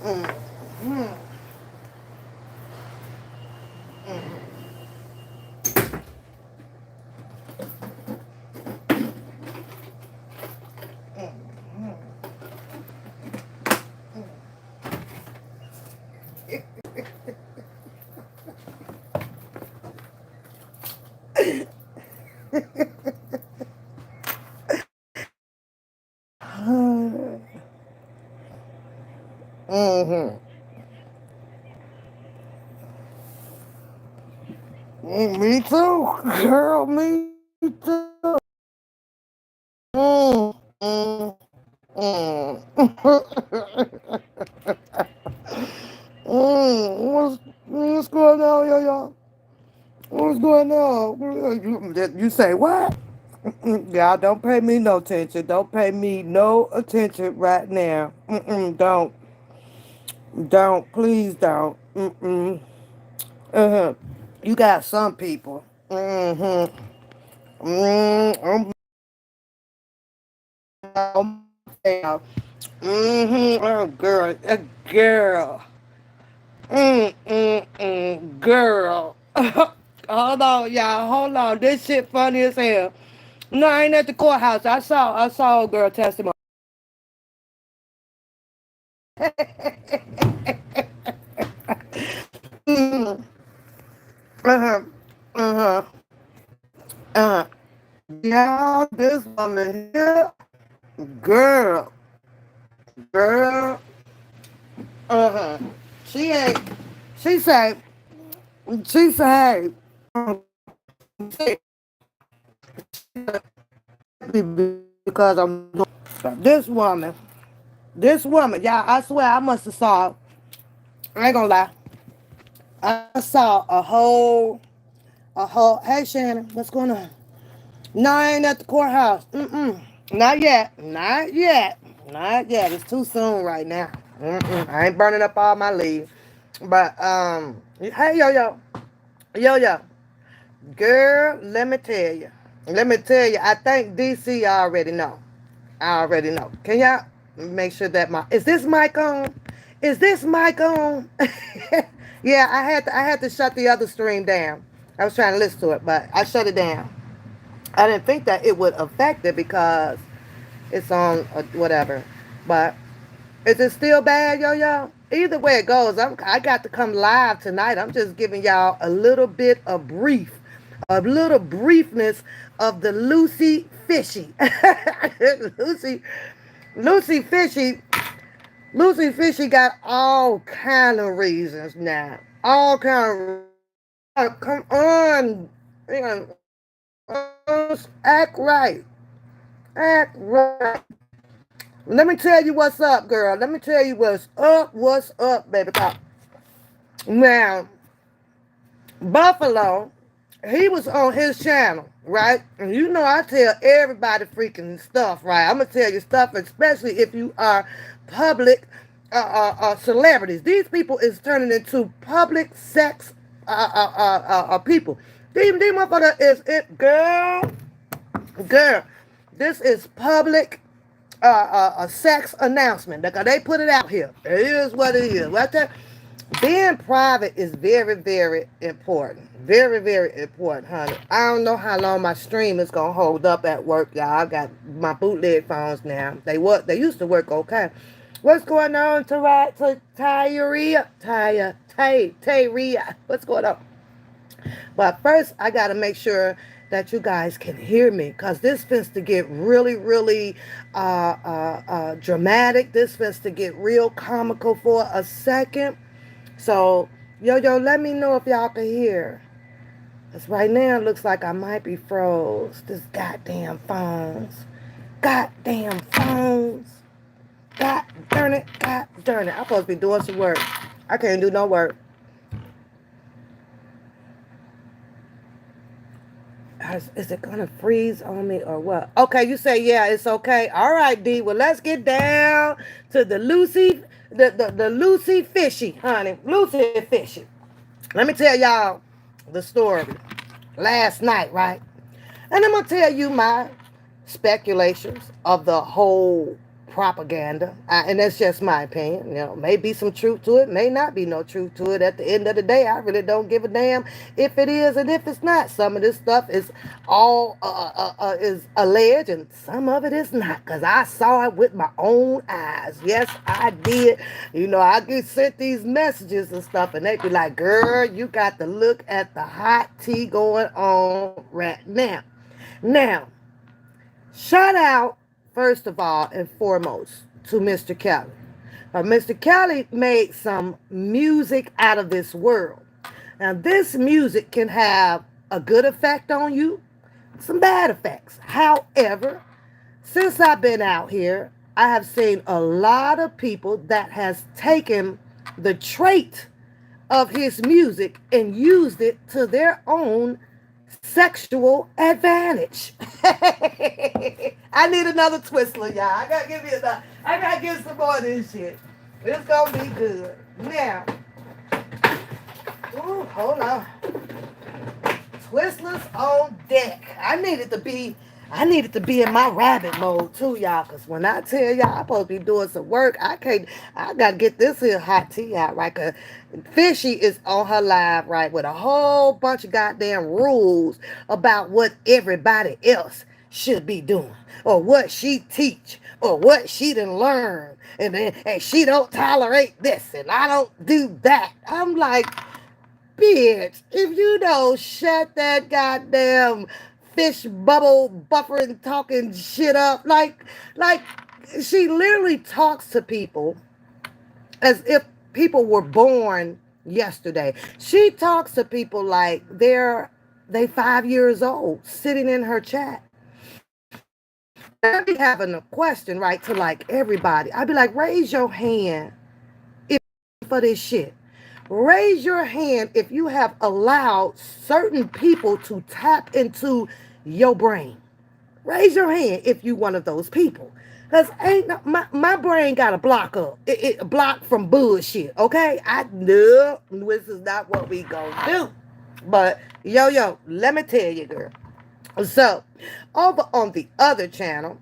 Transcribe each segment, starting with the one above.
Mm. Mm-hmm. Me too, girl. Me too. Mm, mm, mm. What's going on, yo? What's going on? You say what? Y'all don't pay me no attention. Don't pay me no attention right now. Don't. Don't. Please don't. Uh-huh. You got some people. I'm Oh, girl. Girl. Girl. Hold on, y'all. Hold on. This shit funny as hell. No, I ain't at the courthouse. I saw a girl testimony. Mm, uh-huh. Uh-huh. Uh-huh. Yeah, this woman here. Girl. Girl. Uh-huh. She ain't. She say. She say. Because I'm this woman. This woman. Y'all, I swear I must have saw. I ain't gonna lie. I saw a whole. Hey Shannon, what's going on? No, I ain't at the courthouse. Not yet. Not yet. Not yet. It's too soon right now. I ain't burning up all my leaves. But hey yo, girl, let me tell you. Let me tell you. I think DC already know. I already know. Can y'all make sure that is this mic on? Is this mic on? Yeah, I had to shut the other stream down. I was trying to listen to it, but I shut it down. I didn't think that it would affect it because it's on whatever. But is it still bad, yo? Either way it goes, I got to come live tonight. I'm just giving y'all a little bit of a little briefness of the Loosey Fishy. Lucy, Lucy Fishy, Lucy Fishy got all kind of reasons now. All kind of come on, act right, act right. Let me tell you what's up, girl. Let me tell you what's up. What's up, baby? Now, Buffalo, he was on his channel, right? And you know I tell everybody freaking stuff, right? I'm gonna tell you stuff, especially if you are public celebrities. These people is turning into public sex people. These motherfucker is it, girl. This is public a sex announcement. They put it out here. It is what it is. Right there. Being private is very, very important. Very, very important, honey. I don't know how long my stream is gonna hold up at work, y'all. I got my bootleg phones now. They used to work okay. What's going on, Tyria? Tyria. What's going on? But first, I got to make sure that you guys can hear me because this fits to get really, really dramatic. This fits to get real comical for a second. So, let me know if y'all can hear. Because right now it looks like I might be froze. This goddamn phones. Goddamn phones. God darn it. God darn it. I'm supposed to be doing some work. I can't do no work. Is it gonna freeze on me or what? Okay, you say yeah, it's okay. All right, D. Well, let's get down to the Lucy, the Lucy Fishy, honey. Lucy Fishy. Let me tell y'all the story. Last night, right? And I'm gonna tell you my speculations of the whole propaganda, and that's just my opinion. May be some truth to it, may not be no truth to it. At the end of the day, I really don't give a damn if it is and if it's not. Some of this stuff is all is alleged, and some of it is not, because I saw it with my own eyes. Yes, I did. I get sent these messages and stuff, and they be like, "Girl, you got to look at the hot tea going on right now." Now, shout out, first of all and foremost, to Mr. Kelly. Mr. Kelly made some music out of this world. Now, this music can have a good effect on you, some bad effects. However, since I've been out here, I have seen a lot of people that has taken the trait of his music and used it to their own sexual advantage. I need another Twizzler, y'all. I gotta give some more of this shit. It's gonna be good. Now, hold on. Twizzlers on deck. I needed to be in my rabbit mode too, y'all. Cause when I tell y'all I'm supposed to be doing some work, I gotta get this here hot tea out, right? Cause Fishy is on her live, right, with a whole bunch of goddamn rules about what everybody else should be doing, or what she teach, or what she done learn, and she don't tolerate this, and I don't do that. I'm like, bitch, if you don't shut that goddamn fish bubble buffering talking shit up, like she literally talks to people as if people were born yesterday. She talks to people like they 5 years old, sitting in her chat. I'd be having a question, right, to like everybody. I'd be like, raise your hand if for this shit. Raise your hand if you have allowed certain people to tap into your brain. Raise your hand if you one of those people. Because my brain got a block up. It blocked from bullshit, okay? I know this is not what we gonna do. But, yo, let me tell you, girl. So, over on the other channel,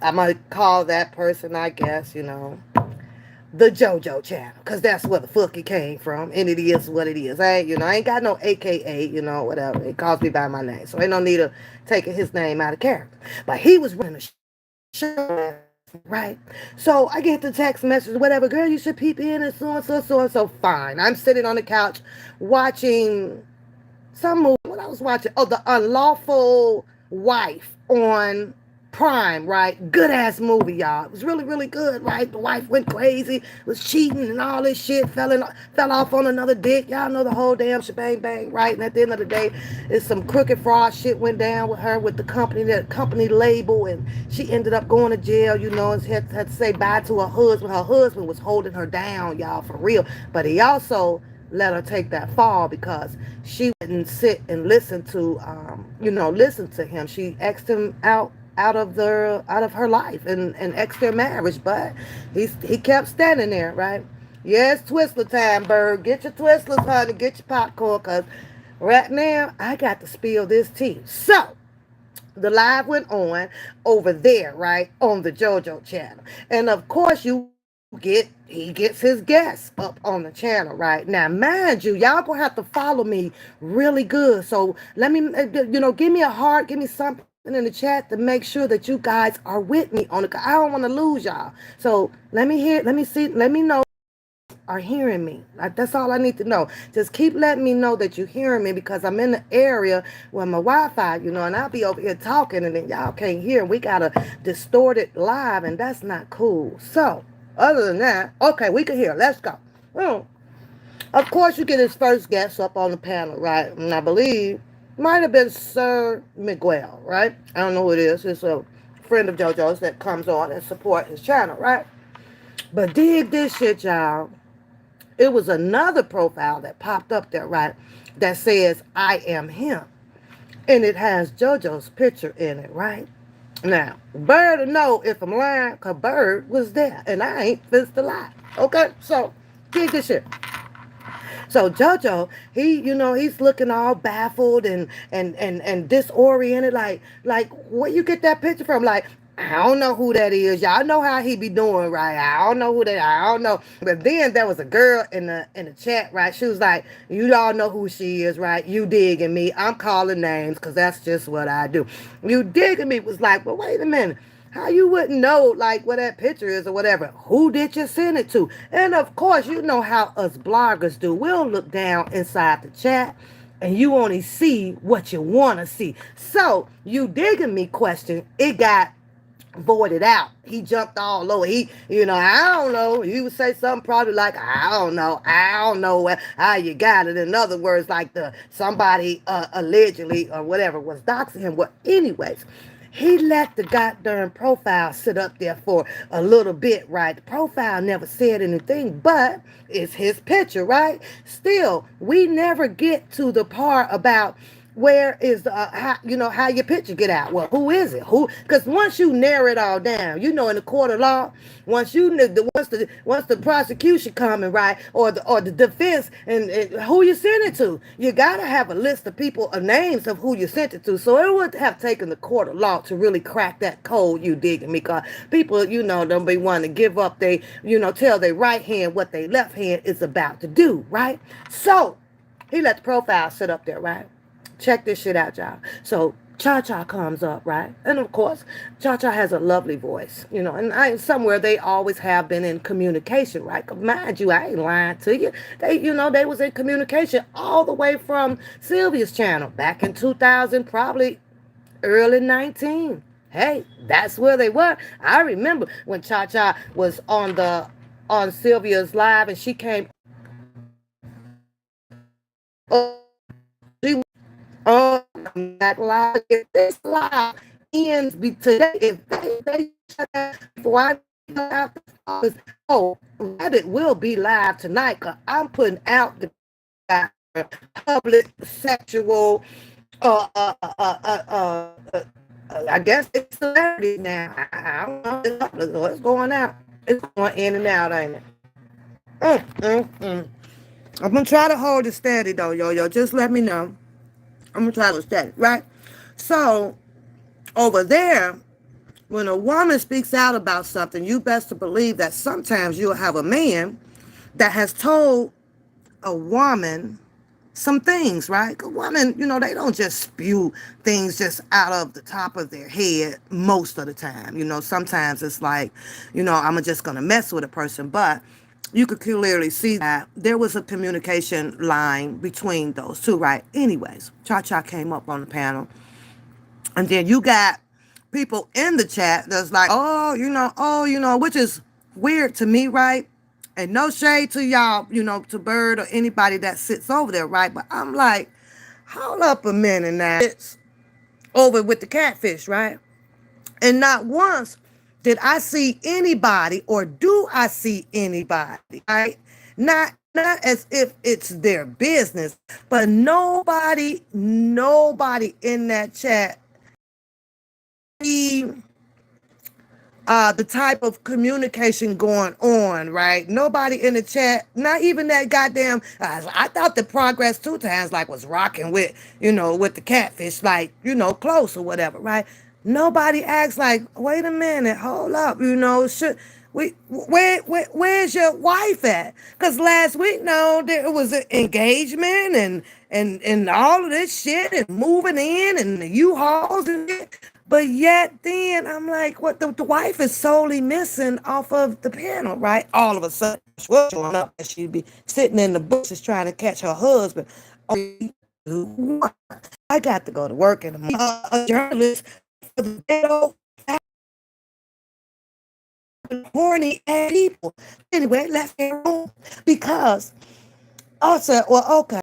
I might call that person, I guess, the JoJo channel, because that's where the fuck it came from, and it is what it is. I ain't got no AKA, whatever. It calls me by my name, so ain't no need of taking his name out of character. But he was running a show, right? So I get the text message, whatever, girl, you should peep in, and so and so, so and so. Fine. I'm sitting on the couch watching some movie. What I was watching? Oh, The Unlawful Wife on Prime, right? Good ass movie, y'all. It was really, really good, right? The wife went crazy, was cheating and all this shit, fell off on another dick. Y'all know the whole damn shebang bang, right? And at the end of the day, it's some crooked fraud shit went down with her, with the company label, and she ended up going to jail, and had to say bye to her husband. Her husband was holding her down, y'all, for real. But he also let her take that fall because she wouldn't sit and listen to him. She asked him out of her life and ex their marriage, but he kept standing there, right? Yes, Twizzler time, bird. Get your Twizzlers, honey. Get your popcorn, because right now I got to spill this tea. So the live went on over there, right, on the JoJo channel, and of course he gets his guests up on the channel, right? Now, mind you, y'all gonna have to follow me really good. So let me, give me a heart, give me something in the chat to make sure that you guys are with me on it. I don't want to lose y'all. So let me know are hearing me. That's all I need to know. Just keep letting me know that you're hearing me, because I'm in the area where my Wi-Fi, and I'll be over here talking and then y'all can't hear. We got to distort it live, and that's not cool. So other than that, okay, we can hear. Let's go. Of course, you get his first guest up on the panel, right? And I believe might have been Sir Miguel, right? I don't know who it is. It's a friend of JoJo's that comes on and support his channel, right? But dig this shit, y'all. It was another profile that popped up there, right? That says, I am him. And it has JoJo's picture in it, right? Now, Bird will know if I'm lying, because Bird was there, and I ain't fist to lie. Okay? So, dig this shit. So JoJo, he's looking all baffled and disoriented, like where you get that picture from? Like, I don't know who that is. Y'all know how he be doing, right? I don't know who that. I don't know. But then there was a girl in the chat, right? She was like, "You all know who she is, right? You digging me? I'm calling names because that's just what I do. You digging me?" Was like, "Well, wait a minute. How you wouldn't know like what that picture is or whatever? Who did you send it to?" And of course, you know how us bloggers do. We'll look down inside the chat and you only see what you want to see. So you digging me question, it got voided out. He jumped all over. I don't know. He would say something probably like, I don't know how you got it. In other words, like the somebody allegedly or whatever was doxing him. Well, anyways, he let the goddamn profile sit up there for a little bit, right? The profile never said anything, but it's his picture, right? Still, we never get to the part about where is the how your picture get out. Well, who is it? Who? Because once you narrow it all down, in the court of law, once the prosecution coming, right, or the defense, and who you send it to, you gotta have a list of people, names of who you sent it to. So it would have taken the court of law to really crack that code. You digging me? Because people, don't be wanting to give up. They, tell their right hand what their left hand is about to do, right? So he let the profile sit up there, right? Check this shit out, y'all. So Cha Cha comes up, right? And of course, Cha Cha has a lovely voice, and somewhere they always have been in communication, right? 'Cause mind you, I ain't lying to you. They was in communication all the way from Sylvia's channel back in 2000, probably early 19. Hey, that's where they were. I remember when Cha Cha was on Sylvia's live and she came. She back live. If this live ends today, if they shut that before I go out the office, that it will be live tonight. Cause I'm putting out the public sexual. Uh, uh, uh, uh, uh, uh, I guess it's celebrity now. I don't know what's going out. It's going in and out, ain't it? Mm, mm, mm. I'm gonna try to hold it steady though, yo. Just let me know. I'm gonna try to steady, right? So over there, when a woman speaks out about something, you best to believe that sometimes you'll have a man that has told a woman some things, right? A woman, they don't just spew things just out of the top of their head most of the time. Sometimes it's like, I'm just gonna mess with a person, but you could clearly see that there was a communication line between those two, right? Anyways, Cha Cha came up on the panel, and then you got people in the chat that's like, which is weird to me, right? And no shade to y'all, to Bird or anybody that sits over there, right? But I'm like, hold up a minute now. It's over with the catfish, right? And not once did I see anybody, or do I see anybody, right? Not as if it's their business, but nobody in that chat the type of communication going on, right? Nobody in the chat, not even that goddamn. I thought the progress 2 times like was rocking with, with the catfish, like, close or whatever, right? Nobody acts like, wait a minute, hold up, should we? Where's your wife at? Because last week, no, there was an engagement and all of this shit and moving in and the U-Hauls and shit. But yet then I'm like, what the wife is solely missing off of the panel, right? All of a sudden, showing up and she'd be sitting in the bushes trying to catch her husband. I got to go to work and a journalist for the ghetto horny ass people. Anyway, let's get on because I said, well, okay.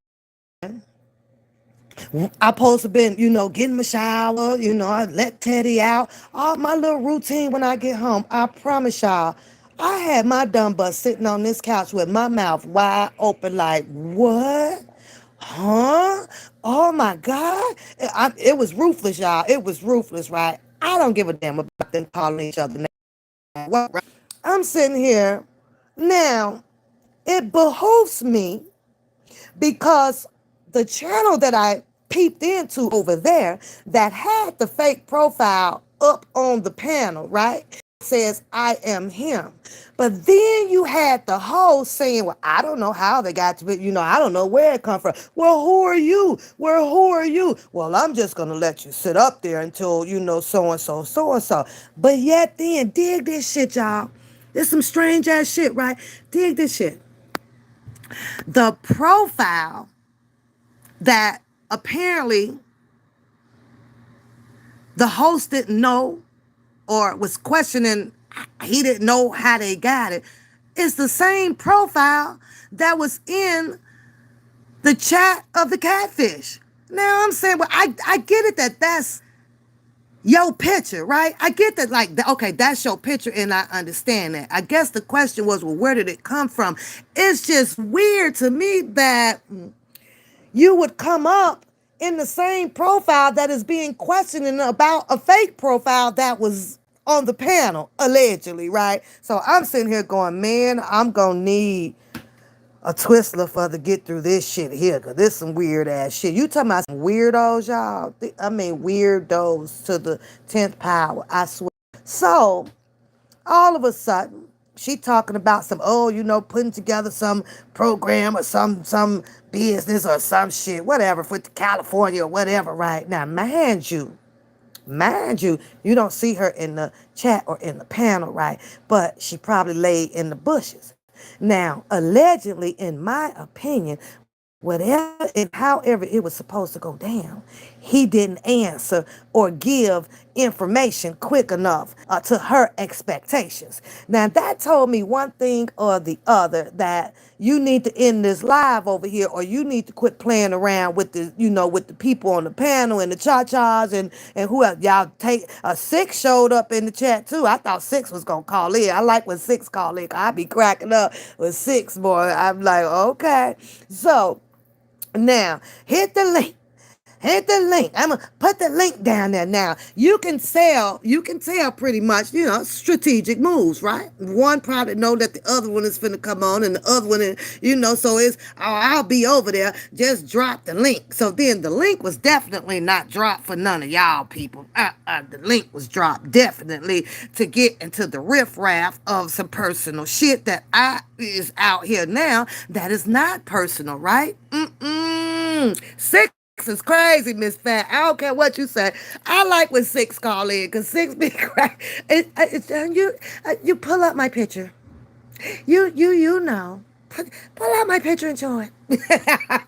I supposed to been, getting my shower, I let Teddy out. All my little routine when I get home. I promise y'all, I had my dumb butt sitting on this couch with my mouth wide open like, what? Huh? Oh my God. It was ruthless, y'all. It was ruthless, right? I don't give a damn about them calling each other names. Right? I'm sitting here. Now, it behooves me because the channel that I peeped into over there that had the fake profile up on the panel, right? Says, I am him. But then you had the host saying, well, I don't know how they got to it. I don't know where it come from. Well, who are you? Well, who are you? Well, I'm just going to let you sit up there until, so-and-so, so-and-so. But yet then, dig this shit, y'all. This some strange ass shit, right? Dig this shit. The profile that apparently the host didn't know or was questioning, he didn't know how they got it. It's the same profile that was in the chat of the catfish. Now I'm saying, well, I get it that that's your picture, right? I get that, like, okay, that's your picture, and I understand that. I guess the question was, well, where did it come from? It's just weird to me that you would come up in the same profile that is being questioned about a fake profile that was on the panel, allegedly, right? So I'm sitting here going, man, I'm going to need a Twizzler for to get through this shit here, because this some weird ass shit. You talking about some weirdos, y'all? I mean, weirdos to the 10th power, I swear. So, all of a sudden, she talking about some, putting together some program or some business or some shit, whatever, for California or whatever, right? Now, mind you, you don't see her in the chat or in the panel, right? But she probably laid in the bushes. Now, allegedly, in my opinion, whatever and however it was supposed to go down, he didn't answer or give information quick enough to her expectations. Now, that told me one thing or the other, that you need to end this live over here, or you need to quit playing around with with the people on the panel and the cha-chas and who else. Y'all take Six showed up in the chat too. I thought Six was gonna call in. I like when Six called in. I be cracking up with Six, boy. I'm like, okay. So now, hit the link. Hit the link. I'm going to put the link down there now. You can tell pretty much, strategic moves, right? One probably know that the other one is finna come on, and the other one is, so it's, I'll be over there. Just drop the link. So then the link was definitely not dropped for none of y'all people. The link was dropped definitely to get into the riffraff of some personal shit that is out here now that is not personal, right? Six is crazy, Miss Fat. I don't care what you say. I like when Six call in, because Six be crazy. You pull up my picture. You know. Pull out my picture and show it. I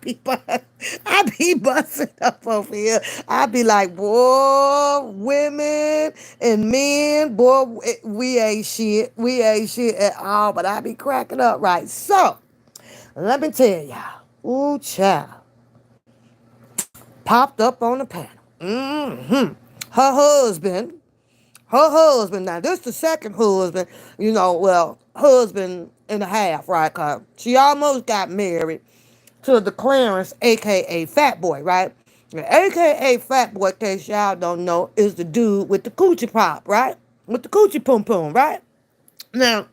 be busting up over here. I be like, boy, women and men, boy, we ain't shit. We ain't shit at all. But I be cracking up, right? So, let me tell y'all. Ooh, child. Popped up on the panel. Her husband, now this the second husband, husband and a half, right? Cause she almost got married to the Clarence, a.k.a. Fat Boy, right? The a.k.a. Fat Boy, in case y'all don't know, is the dude with the coochie pop, right? With the coochie pum pum, right? Now,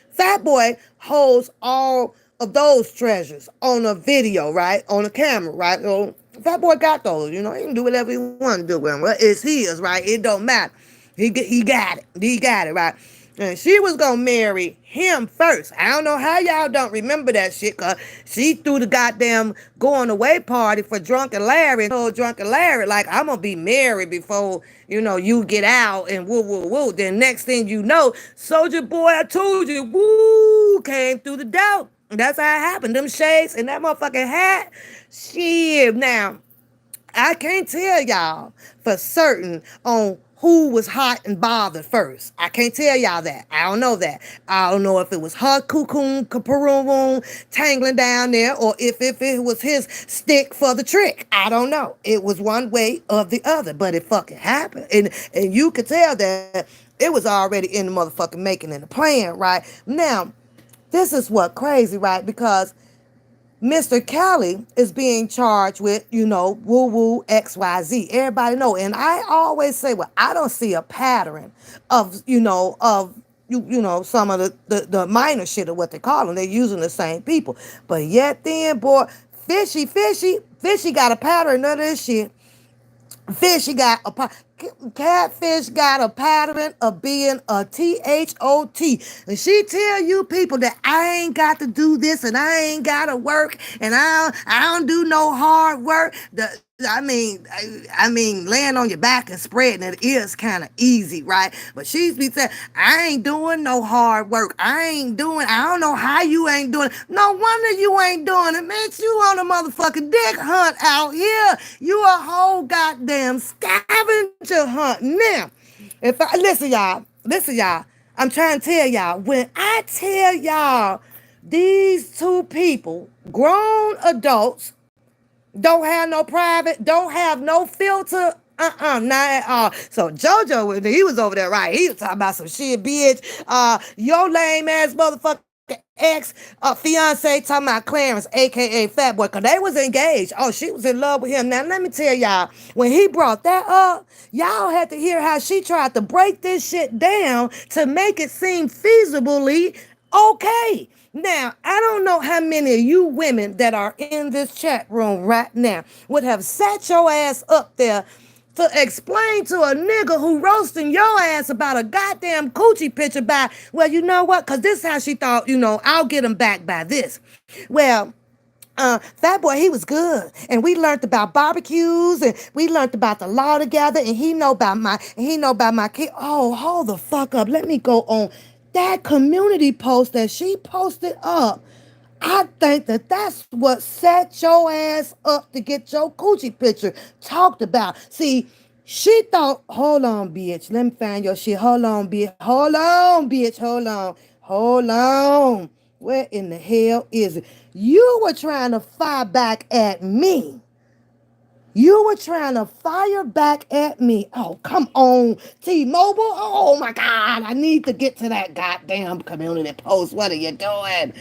Fat Boy holds all of those treasures on a video, right? On a camera, right? So Fat Boy got those, he can do whatever he want to do with them. Well, it's his, right? It don't matter. He got it. He got it, right? And she was going to marry him first. I don't know how y'all don't remember that shit, because she threw the goddamn going away party for Drunken Larry and told Drunken Larry, like, I'm going to be married before, you get out and woo, woo, woo. Then next thing you know, Soldier Boy, I told you, woo, came through the door. That's how it happened. Them shades and that motherfucking hat. Shit. Now, I can't tell y'all for certain on who was hot and bothered first. I can't tell y'all that. I don't know that. I don't know if it was her cocoon, kaparoon, tangling down there, or if it was his stick for the trick. I don't know. It was one way or the other, but it fucking happened. And you could tell that it was already in the motherfucking making and the plan, right? Now, this is what crazy, right? Because Mr. Kelly is being charged with, woo-woo XYZ. Everybody know. And I always say, well, I don't see a pattern of, some of the minor shit of what they call them. They're using the same people. But yet then, boy, Fishy got a pattern of this shit. Fishy got a catfish got a pattern of being a THOT. And she tell you people that I ain't got to do this and I ain't got to work and I don't do no hard work. I mean, laying on your back and spreading it is kind of easy, right? But she's be saying, I ain't doing no hard work. I don't know how you ain't doing it. No wonder you ain't doing it, man. You on a motherfucking dick hunt out here. You a whole goddamn scavenger hunt. Now, listen, y'all. I'm trying to tell y'all, when I tell y'all these two people, grown adults, don't have no private, don't have no filter. Not at all. So JoJo, he was over there, right? He was talking about some shit, bitch. Your lame ass motherfucker ex fiance talking about Clarence, aka Fat Boy, cause they was engaged. Oh, she was in love with him. Now let me tell y'all, when he brought that up, y'all had to hear how she tried to break this shit down to make it seem feasibly okay. Now, I don't know how many of you women that are in this chat room right now would have sat your ass up there to explain to a nigga who roasting your ass about a goddamn coochie picture by, well, you know what? Because this is how she thought, I'll get him back by this. Well, Fat Boy, he was good. And we learned about barbecues and we learned about the law together and he know about my kid. Oh, hold the fuck up. Let me go on that community post that she posted up. I think that that's what set your ass up to get your coochie picture talked about. See, she thought, hold on, bitch. Let me find your shit. Hold on, bitch. Hold on, bitch. Hold on. Hold on. Where in the hell is it? You were trying to fire back at me. You were trying to fire back at me. Oh, come on, T-Mobile. Oh, my God. I need to get to that goddamn community post. What are you doing?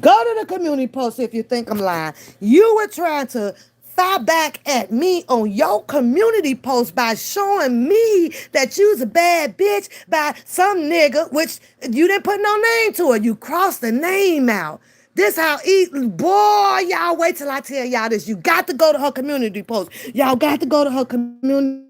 Go to the community post if you think I'm lying. You were trying to fire back at me on your community post by showing me that you's a bad bitch by some nigga, which you didn't put no name to it. You crossed the name out. This how boy, y'all wait till I tell y'all this. You got to go to her community post. Y'all got to go to her community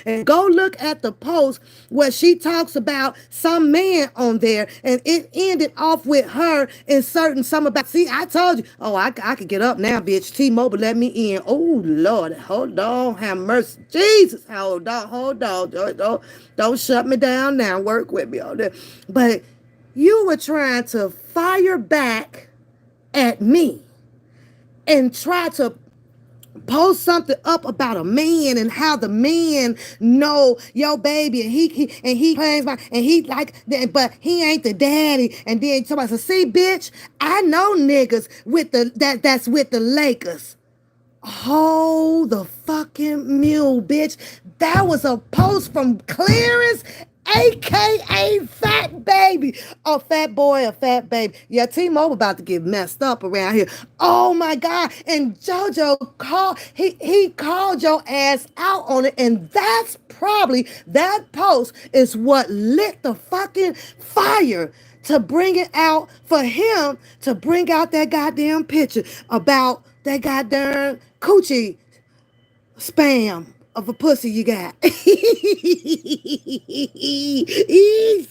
and go look at the post where she talks about some man on there, and it ended off with her inserting some about. See, I told you. Oh, I could get up now, bitch. T-Mobile let me in. Oh Lord, hold on, have mercy, Jesus. Hold on. Don't shut me down now. Work with me on that. But you were trying to fire back at me and try to post something up about a man and how the man know your baby and he claims my and he like that, but he ain't the daddy. And then somebody said, see, bitch, I know niggas with that's with the Lakers. Hold the fucking mule, bitch. That was a post from Clarence, aka Fat Baby. A fat boy, a fat baby. Yeah, T-Mobile about to get messed up around here. Oh my God. And JoJo he called your ass out on it. And that's probably, that post is what lit the fucking fire to bring it out for him to bring out that goddamn picture about that goddamn coochie spam of a pussy you got.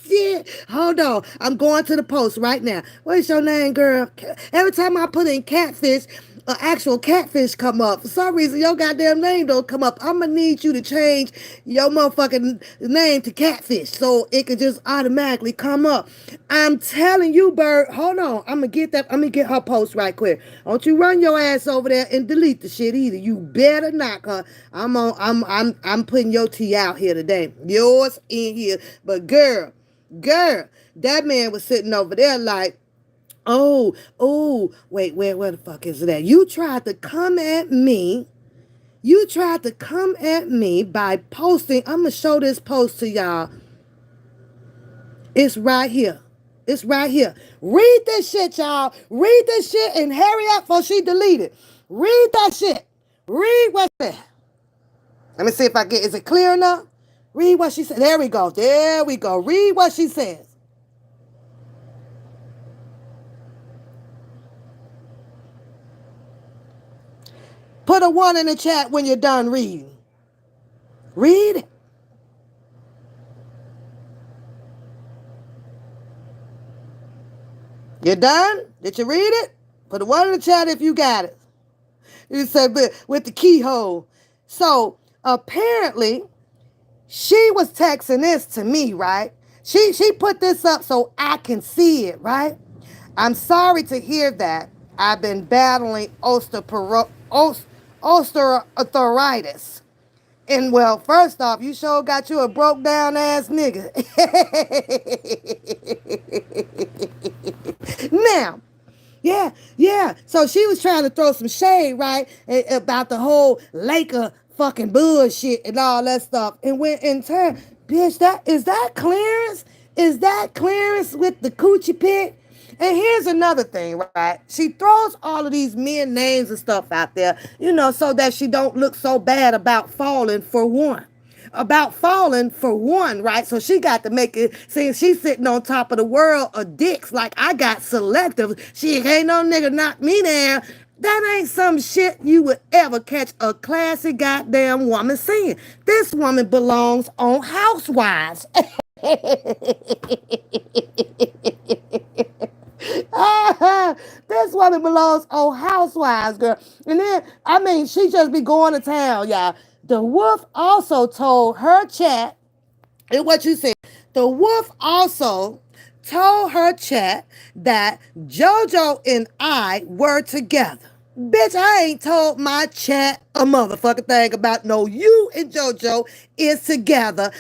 Shit. Hold on. I'm going to the post right now. What's your name, girl? Every time I put in catfish, an actual catfish come up. For some reason, your goddamn name don't come up. I'm gonna need you to change your motherfucking name to catfish so it could just automatically come up. I'm telling you, Bird. Hold on. I'm gonna get that. I'm gonna get her post right quick. Don't you run your ass over there and delete the shit either. You better not, cause I'm putting your tea out here today. Yours in here. But girl, that man was sitting over there like, wait, where the fuck is it at? You tried to come at me. You tried to come at me by posting. I'm going to show this post to y'all. It's right here. It's right here. Read this shit, y'all. Read this shit and hurry up before she delete it. Read that shit. Read what she said. Let me see if I get, is it clear enough? Read what she said. There we go. There we go. Read what she says. Put a 1 in the chat when you're done reading. Read. You done? Did you read it? Put a one in the chat if you got it. You said with the keyhole. So apparently she was texting this to me, right? She put this up so I can see it, right? I'm sorry to hear that. I've been battling osteoarthritis. And well, first off, you sure got you a broke down ass nigga. Now, yeah. So she was trying to throw some shade, right, about the whole Laker fucking bullshit and all that stuff. And when in turn, bitch, that clearance? Is that clearance with the coochie pit? And here's another thing, right? She throws all of these men names and stuff out there, so that she don't look so bad about falling for one. Right? So she got to make it seem she's sitting on top of the world of dicks like I got selective. She ain't no nigga knock me down. That ain't some shit you would ever catch a classy goddamn woman saying. This woman belongs on Housewives. This woman belongs on Housewives, girl. And then, she just be going to town, y'all. The wolf also told her chat, and what you said, the wolf also told her chat that JoJo and I were together. Bitch, I ain't told my chat a motherfucking thing about no you and JoJo is together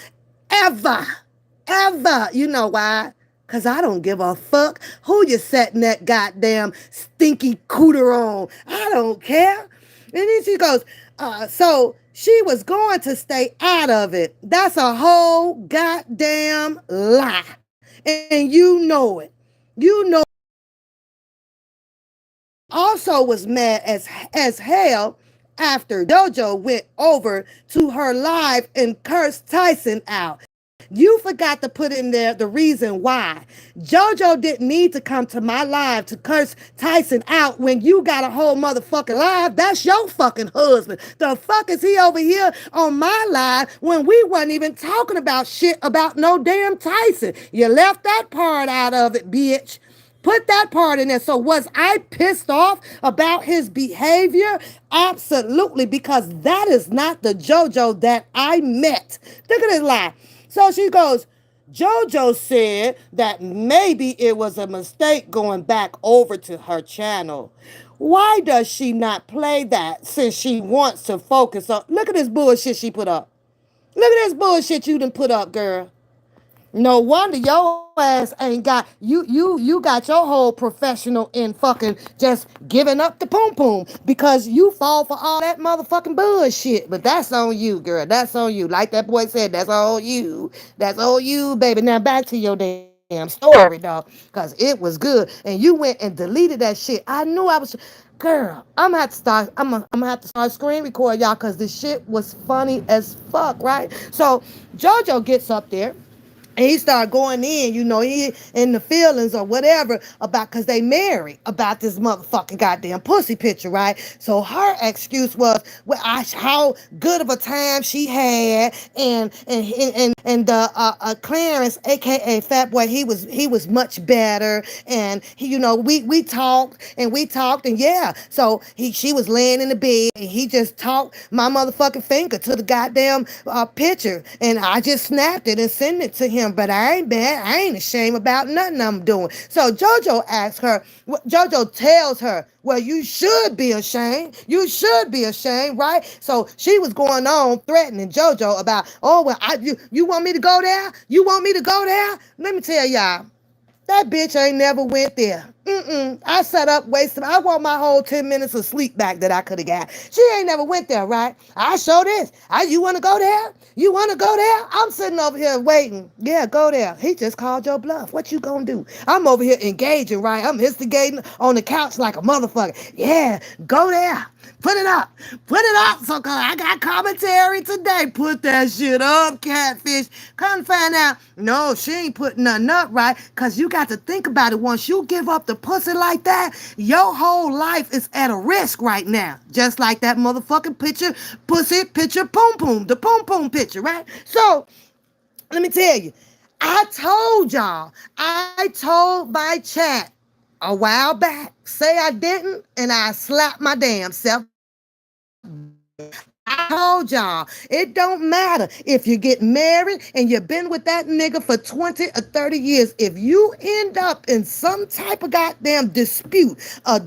ever. Ever. You know why? Because I don't give a fuck who you setting that goddamn stinky cooter on. I don't care. And then she goes, so she was going to stay out of it. That's a whole goddamn lie. And you know it. You know. Also was mad as hell after JoJo went over to her live and cursed Tyson out. You forgot to put in there the reason why. JoJo didn't need to come to my live to curse Tyson out when you got a whole motherfucking live. That's your fucking husband. The fuck is he over here on my live when we wasn't even talking about shit about no damn Tyson? You left that part out of it, bitch. Put that part in there. So was I pissed off about his behavior? Absolutely, because that is not the JoJo that I met. Look at this lie. So she goes, JoJo said that maybe it was a mistake going back over to her channel. Why does she not play that since she wants to focus on... Look at this bullshit she put up. Look at this bullshit you done put up, girl. No wonder your ass ain't got you got your whole professional in fucking just giving up the poom poom because you fall for all that motherfucking bullshit. But that's on you, girl. That's on you. Like that boy said, that's on you. That's on you, baby. Now back to your damn story, dog. Cause it was good. And you went and deleted that shit. I knew I was girl, I'm gonna have to start. I'm gonna have to start screen record y'all because this shit was funny as fuck, right? So JoJo gets up there. And he started going in, he in the feelings or whatever about because they married about this motherfucking goddamn pussy picture, right? So her excuse was how good of a time she had, and Clarence, aka Fat Boy, he was much better, and we talked, and yeah, so she was laying in the bed, and he just talked my motherfucking finger to the goddamn picture, and I just snapped it and sent it to him. But I ain't bad. I ain't ashamed about nothing I'm doing. So JoJo asks her, JoJo tells her, well, you should be ashamed. You should be ashamed, right? So she was going on threatening JoJo about, oh, well, you want me to go there? You want me to go there? Let me tell y'all, that bitch ain't never went there. I sat up wasting. I want my whole 10 minutes of sleep back that I could have got. She ain't never went there, right? I show this. You want to go there? You want to go there? I'm sitting over here waiting. Yeah, go there. He just called your bluff. What you gonna do? I'm over here engaging, right? I'm instigating on the couch like a motherfucker. Yeah, go there. Put it up. Put it up. So I got commentary today. Put that shit up, catfish. Come find out. No, she ain't putting nothing up, right? Because you got to think about it. Once you give up the pussy like that, your whole life is at a risk right now. Just like that motherfucking picture, pussy picture, poom poom, the poom poom picture, right? So, let me tell you, I told y'all, I told my chat a while back, say I didn't, and I slapped my damn self. I told y'all, it don't matter if you get married and you've been with that nigga for 20 or 30 years. If you end up in some type of goddamn dispute or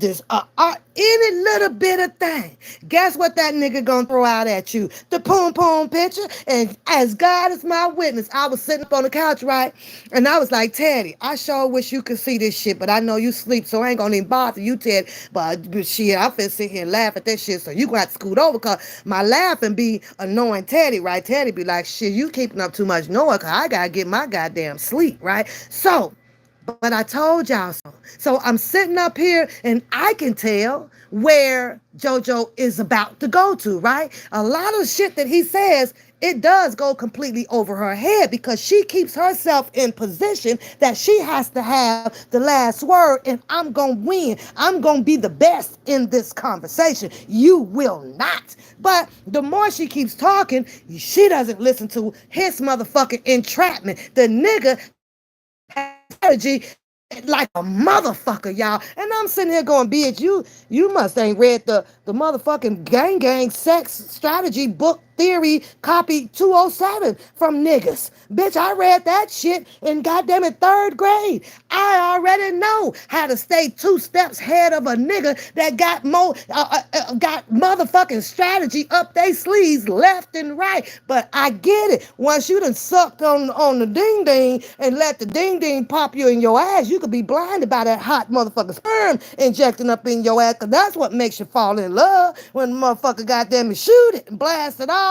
any little bit of thing, guess what that nigga gonna throw out at you? The poom poom picture. And as God is my witness, I was sitting up on the couch, right? And I was like, Teddy, I sure wish you could see this shit, but I know you sleep, so I ain't gonna even bother you, Teddy. But shit, I'm finna sit here and laugh at that shit, so you gonna have to scoot over, cause my laughing be annoying Teddy, right? Teddy be like, shit, you keeping up too much noise, cause I gotta get my goddamn sleep, right? So, but I told y'all so. So I'm sitting up here and I can tell where JoJo is about to go to, right? A lot of shit that he says, it does go completely over her head because she keeps herself in position that she has to have the last word, and I'm going to win. I'm going to be the best in this conversation. You will not. But the more she keeps talking, she doesn't listen to his motherfucking entrapment. The nigga strategy like a motherfucker, y'all. And I'm sitting here going, bitch, you must ain't read the motherfucking gang sex strategy book theory copy 207 from niggas. Bitch, I read that shit in goddamn it 3rd grade. I already know how to stay 2 steps ahead of a nigga that got got motherfucking strategy up they sleeves left and right. But I get it. Once you done sucked on the ding ding and let the ding ding pop you in your ass, you could be blinded by that hot motherfucker sperm injecting up in your ass, because that's what makes you fall in love. When the motherfucker goddamn it shoot it and blast it all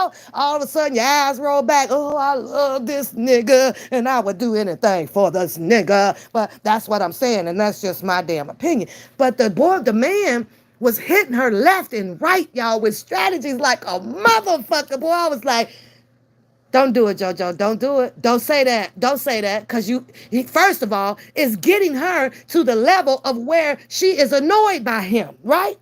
of a sudden your eyes roll back. Oh, I love this nigga and I would do anything for this nigga. But that's what I'm saying, and that's just my damn opinion. But the man was hitting her left and right, y'all, with strategies like a motherfucker. Boy, I was like, don't do it, JoJo. Don't do it. Don't say that. Don't say that. Because first of all, is getting her to the level of where she is annoyed by him, right?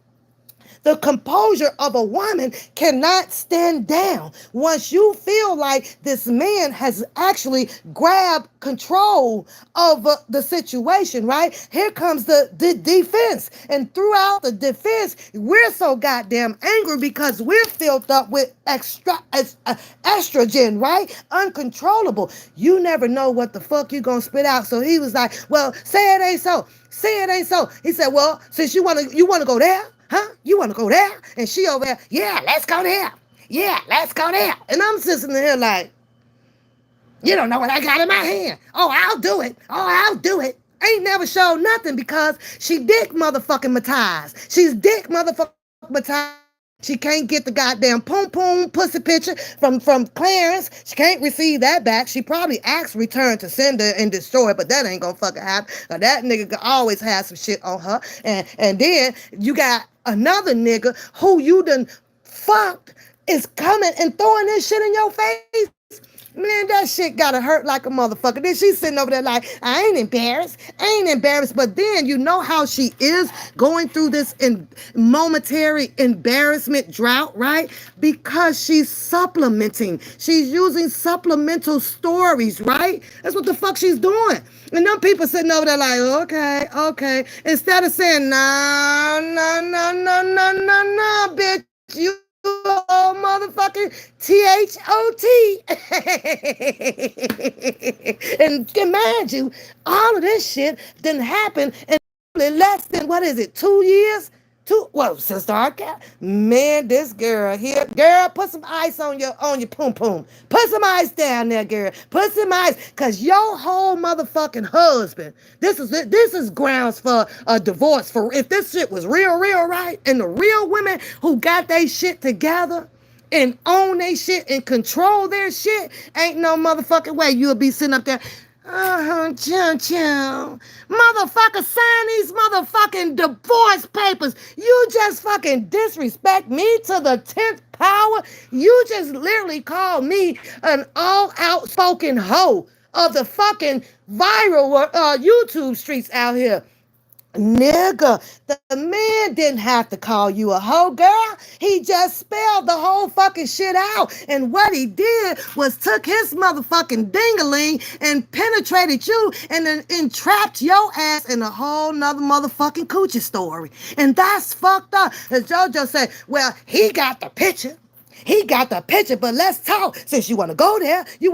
The composure of a woman cannot stand down. Once you feel like this man has actually grabbed control of the situation, right? Here comes the defense. And throughout the defense, we're so goddamn angry because we're filled up with estrogen, right? Uncontrollable. You never know what the fuck you gonna spit out. So he was like, well, say it ain't so. Say it ain't so. He said, well, since you wanna go there? Huh? You want to go there? And she over there, yeah, let's go there. Yeah, let's go there. And I'm sitting there like, you don't know what I got in my hand. Oh, I'll do it. Oh, I'll do it. Ain't never showed nothing because she dick motherfucking Matized. She's dick motherfucking Matized. She can't get the goddamn poom poom pussy picture from Clarence. She can't receive that back. She probably asked return to sender and destroy it, but that ain't gonna fucking happen. That nigga always has some shit on her. And then you got another nigga who you done fucked is coming and throwing this shit in your face. Man, that shit gotta hurt like a motherfucker. Then she's sitting over there like, I ain't embarrassed. I ain't embarrassed. But then you know how she is going through this momentary embarrassment drought, right? Because she's supplementing. She's using supplemental stories, right? That's what the fuck she's doing. And them people sitting over there like, okay. Instead of saying, no, bitch, you old motherfucking THOT. And mind you, all of this shit didn't happen in less than, 2 years? Since our cat. Man, this girl here. Girl, put some ice on your poom poom. Put some ice down there, girl. Put some ice. Cause your whole motherfucking husband, this is grounds for a divorce. For if this shit was real, right? And the real women who got their shit together and own their shit and control their shit, ain't no motherfucking way you'll be sitting up there. Motherfucker, sign these motherfucking divorce papers. You just fucking disrespect me to the 10th power. You just literally called me an all-out spoken hoe of the fucking viral YouTube streets out here. Nigga, the man didn't have to call you a hoe, girl. He just spelled the whole fucking shit out. And what he did was took his motherfucking dingaling and penetrated you and then entrapped your ass in a whole nother motherfucking coochie story. And that's fucked up. As JoJo said, well, he got the picture. He got the picture, but let's talk. Since you want to go there, you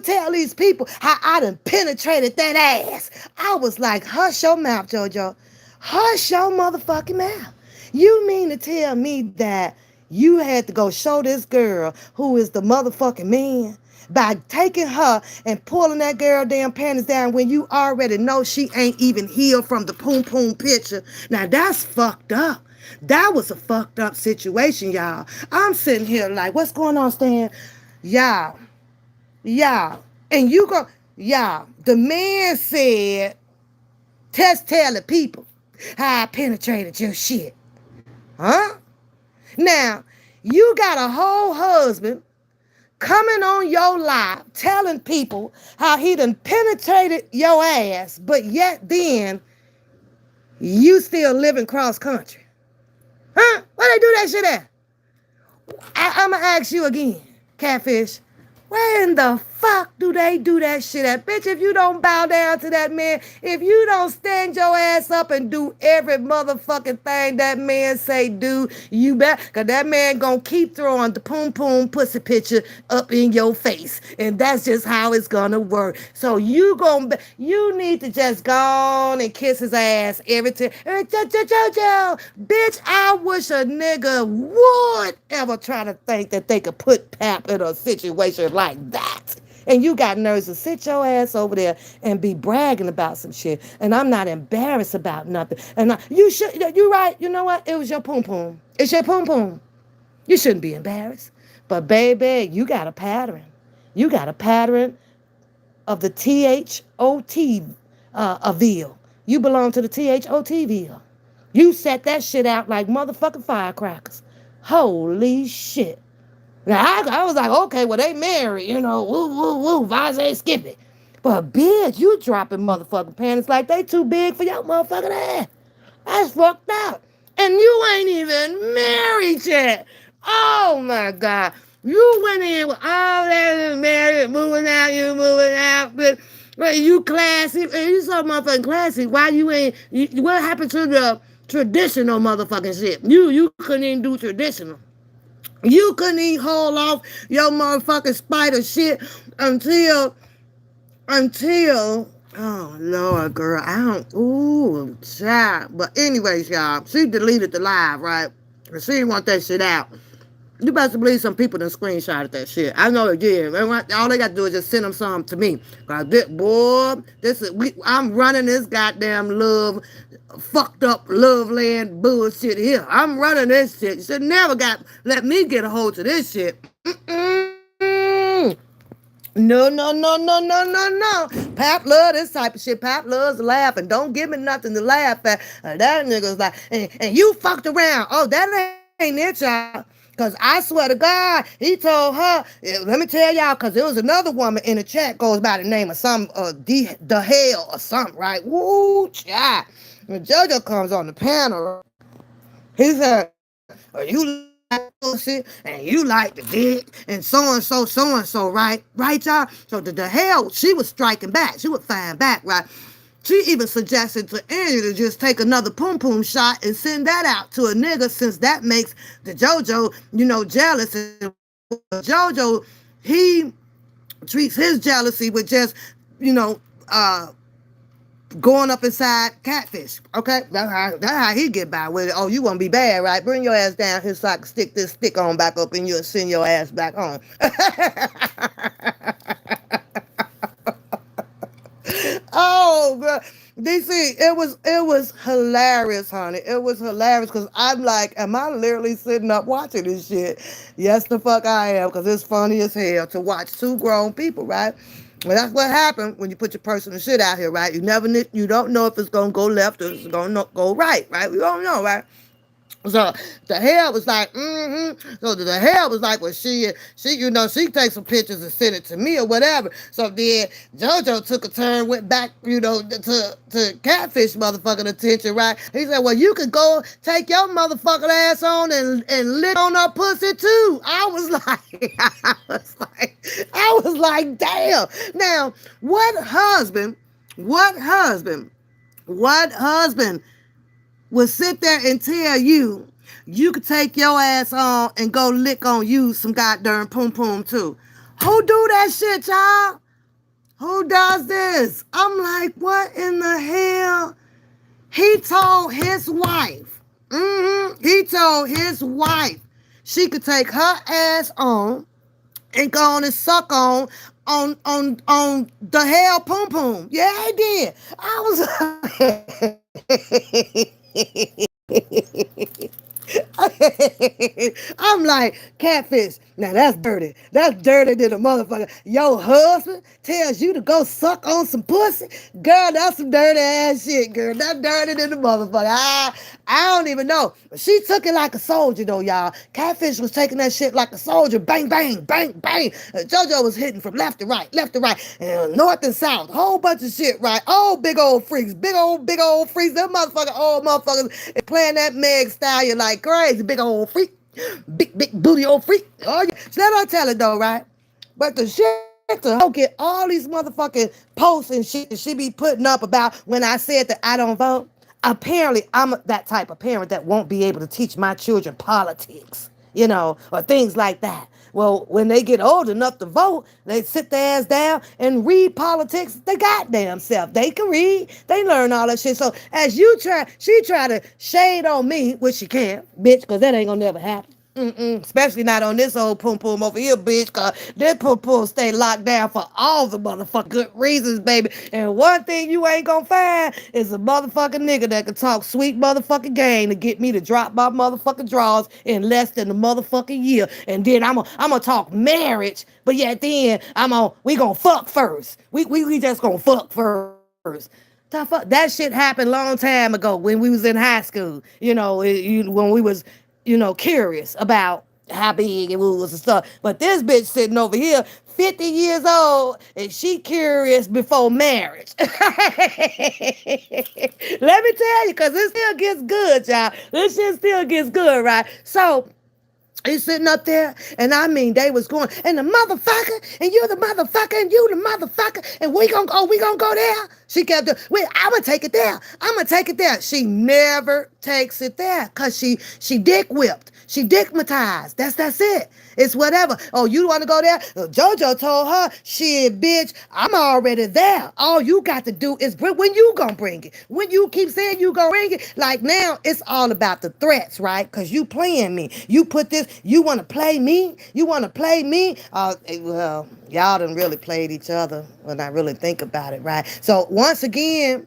tell these people how I done penetrated that ass. I was like, hush your mouth, JoJo. Hush your motherfucking mouth. You mean to tell me that you had to go show this girl who is the motherfucking man by taking her and pulling that girl damn panties down when you already know she ain't even healed from the poom poom picture? Now that's fucked up. That was a fucked up situation, y'all. I'm sitting here like, what's going on, Stan? Y'all, y'all, and you go, y'all, the man said, tell the people how I penetrated your shit. Huh? Now, you got a whole husband coming on your live telling people how he done penetrated your ass, but yet then you still living cross country. Huh? Where they do that shit at? I'ma ask you again, Catfish. Where in the fuck do they do that shit at? Bitch, if you don't bow down to that man, if you don't stand your ass up and do every motherfucking thing that man say do, you bet. Cause that man gonna keep throwing the poom poom pussy picture up in your face. And that's just how it's gonna work. So you need to just go on and kiss his ass every time. Jojo, bitch, I wish a nigga would ever try to think that they could put Pap in a situation like that. And you got nerves to sit your ass over there and be bragging about some shit. And I'm not embarrassed about nothing. And you right. You know what? It was your poom poom. It's your poom poom. You shouldn't be embarrassed. But baby, you got a pattern. You got a pattern of the THOT veal. You belong to the THOT veal. You set that shit out like motherfucking firecrackers. Holy shit. Now, I was like, okay, well, they married, woo, woo, woo, Vase Skippy. But, bitch, you dropping motherfucking panties like they too big for your motherfucking ass. That's fucked up. And you ain't even married yet. Oh, my God. You went in with all that married, you moving out, but you classy. You so motherfucking classy. Why you ain't, what happened to the traditional motherfucking shit? You couldn't even do traditional. You couldn't even hold off your motherfucking spider shit until, oh, Lord, girl, I don't, ooh, child. But anyways, y'all, she deleted the live, right? And she didn't want that shit out. You better believe some people done screenshotted that shit. I know they did. All they got to do is just send them something to me. I'm running this goddamn fucked up love land bullshit here. I'm running this shit. You should never let me get a hold of this shit. No, no, no, no, no, no, no. Pap love this type of shit. Pap loves to laugh, and don't give me nothing to laugh at. That nigga's like, and you fucked around. Oh, that ain't it, y'all. Because I swear to God, he told her, let me tell y'all, because there was another woman in the chat goes by the name of some, the hell or something, right? Woo, child. When JoJo comes on the panel, he said, you like pussy, and you like the dick, and so, right? Right, y'all? So the hell, she was striking back. She was firing back, right? She even suggested to Andy to just take another poom poom shot and send that out to a nigga, since that makes the JoJo, jealous. And JoJo, he treats his jealousy with just, going up inside Catfish. Okay? That's how he get by with it. Oh, you want to be bad, right? Bring your ass down here so I can stick this stick on back up in you and send your ass back home. Oh, God. DC, it was hilarious, honey. It was hilarious because I'm like, am I literally sitting up watching this shit? Yes, the fuck I am, because it's funny as hell to watch two grown people, right? Well, that's what happened when you put your personal shit out here, right? You don't know if it's gonna go left or it's gonna go right? We don't know, right? So the hair was like, So the hair was like, well, she takes some pictures and sent it to me or whatever. So then JoJo took a turn, went back, to Catfish motherfucking attention, right? He said, well, you could go take your motherfucking ass on and lick on her pussy too. I was like, I was like, damn. Now, what husband, what husband will sit there and tell you could take your ass on and go lick on you some goddamn poom poom too? Who do that shit, y'all? Who does this? I'm like, what in the hell? He told his wife. He told his wife she could take her ass on and go on and suck on the hell poom poom. Yeah, he did. I was I'm like, Catfish, now that's dirty. That's dirty than a motherfucker. Your husband tells you to go suck on some pussy? Girl, that's some dirty ass shit, girl. That's dirty than a motherfucker. I don't even know. She took it like a soldier, though, y'all. Catfish was taking that shit like a soldier. Bang, bang, bang, bang. JoJo was hitting from left to right, and north and south. Whole bunch of shit, right? Oh, big old freaks. Big old freaks. Them old motherfuckers is playing that Meg Stallion like crazy. Big old freak. Big booty old freak. Oh, yeah. So that don't tell it, though, right? But the shit to get all these motherfucking posts and shit that she be putting up about when I said that I don't vote. Apparently, I'm that type of parent that won't be able to teach my children politics, or things like that. Well, when they get old enough to vote, they sit their ass down and read politics they goddamn self. They can read. They learn all that shit. So as she try to shade on me, which she can't, bitch, because that ain't gonna never happen. Especially not on this old pum pum over here, bitch, cause this pum pum stay locked down for all the motherfucking good reasons, baby. And one thing you ain't gonna find is a motherfucking nigga that can talk sweet motherfucking game to get me to drop my motherfucking drawers in less than a motherfucking year. And then I'm gonna talk marriage, but yet then we gonna fuck first. We just gonna fuck first. That shit happened long time ago when we was in high school. When we was curious about how big it was and stuff. But this bitch sitting over here, 50 years old, and she curious before marriage. Let me tell you, because it still gets good, y'all. This shit still gets good, right? So, he's sitting up there, and I mean, they was going, and the motherfucker, and you the motherfucker, and you the motherfucker, and we gonna go there. She kept doing, wait, I'm gonna take it there. I'm gonna take it there. She never takes it there, because she dick whipped. She dickmatized. That's it. It's whatever. Oh, you want to go there? JoJo told her, shit, bitch, I'm already there. All you got to do is bring, when you gonna bring it? When you keep saying you gonna bring it, like now it's all about the threats, right? Because you playing me. You put this, you want to play me? You want to play me? Well, y'all done really played each other when I really think about it, right? So once again,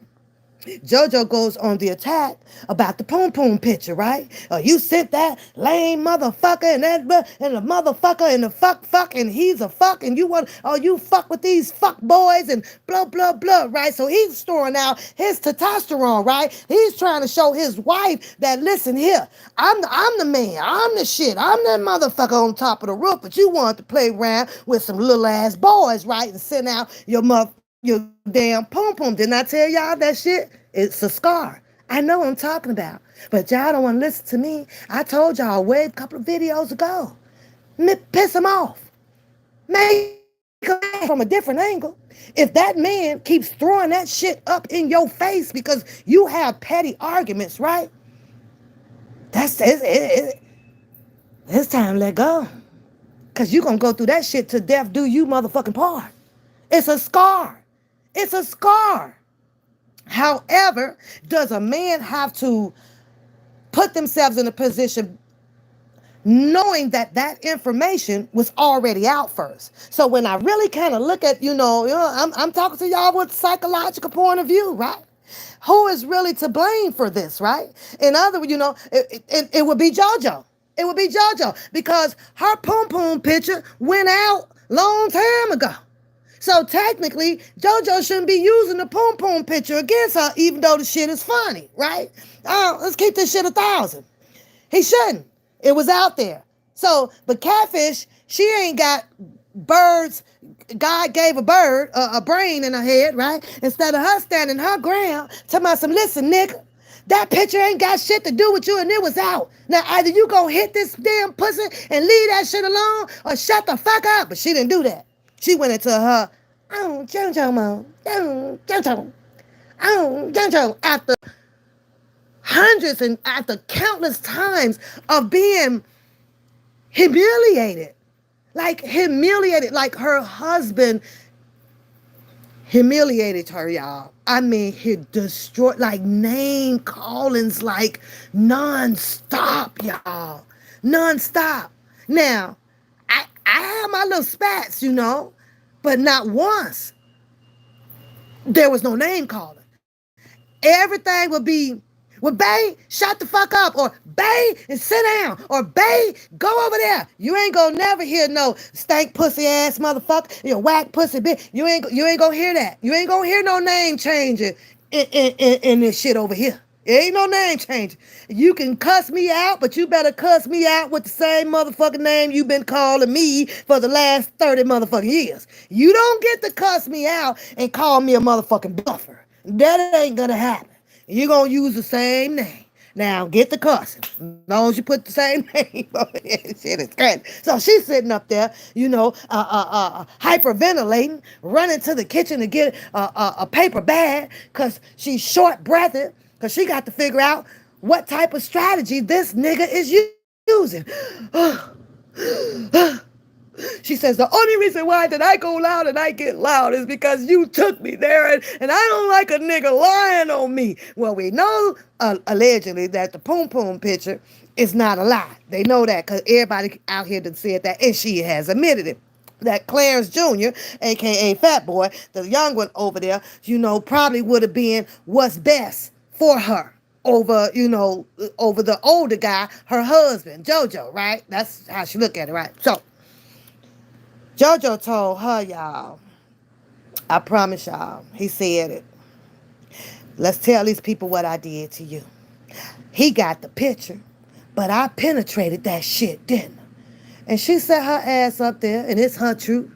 JoJo goes on the attack about the poom poom picture, right? You sent that lame motherfucker and the motherfucker and the fuck and he's a fuck and you fuck with these fuck boys and blah blah blah, right? So he's throwing out his testosterone, right? He's trying to show his wife that, listen here, I'm the man, I'm the shit, I'm that motherfucker on top of the roof, but you want to play around with some little ass boys, right? And send out your damn pom pom. Didn't I tell y'all that shit? It's a scar. I know what I'm talking about. But y'all don't want to listen to me. I told y'all way a couple of videos ago. Piss him off. Make him mad from a different angle. If that man keeps throwing that shit up in your face because you have petty arguments, right? It's time to let go. Because you're going to go through that shit till death do you motherfucking part. It's a scar. It's a scar. However, does a man have to put themselves in a position knowing that information was already out first? So when I really kind of look at, I'm talking to y'all with a psychological point of view, right? Who is really to blame for this, right? In other words, it would be JoJo. It would be JoJo because her poom poom picture went out long time ago. So technically, JoJo shouldn't be using the poom poom picture against her, even though the shit is funny, right? Let's keep this shit 1,000. He shouldn't. It was out there. So, but catfish, she ain't got birds. God gave a bird a brain in her head, right? Instead of her standing her ground, talking about some, listen, nigga, that picture ain't got shit to do with you and it was out. Now, either you gonna hit this damn pussy and leave that shit alone or shut the fuck up. But she didn't do that. She went into her, oh, Jojo, Mo, oh, Jojo, oh, Jojo, after hundreds and after countless times of being humiliated. Like humiliated, like her husband humiliated her, y'all. I mean, he destroyed, like name callings, like non-stop, y'all. Non-stop. Now, I have my little spats, you know, but not once there was no name calling. Everything would be, well, Bay, shut the fuck up, or Bay, and sit down, or Bay, go over there. You ain't gonna never hear no stank pussy ass motherfucker, you whack pussy bitch. You ain't gonna hear that. You ain't gonna hear no name changing in this shit over here. It ain't no name changing. You can cuss me out, but you better cuss me out with the same motherfucking name you been calling me for the last 30 motherfucking years. You don't get to cuss me out and call me a motherfucking buffer. That ain't gonna happen. You're going to use the same name. Now, get the cussing. As long as you put the same name on it, shit is crazy. So she's sitting up there, you know, hyperventilating, running to the kitchen to get a paper bag because she's short-breathed, because she got to figure out what type of strategy this nigga is using. She says, the only reason why that I go loud and I get loud is because you took me there and I don't like a nigga lying on me. Well, we know allegedly that the Poom Poom picture is not a lie. They know that because everybody out here done said that, and she has admitted it. That Clarence Jr., a.k.a. Fat Boy, the young one over there, you know, probably would have been what's best for her over, you know, over the older guy, her husband, JoJo, right? That's how she look at it, right? So, JoJo told her, y'all, I promise y'all, he said it. Let's tell these people what I did to you. He got the picture, but I penetrated that shit, didn't I? And she set her ass up there, and it's her truth.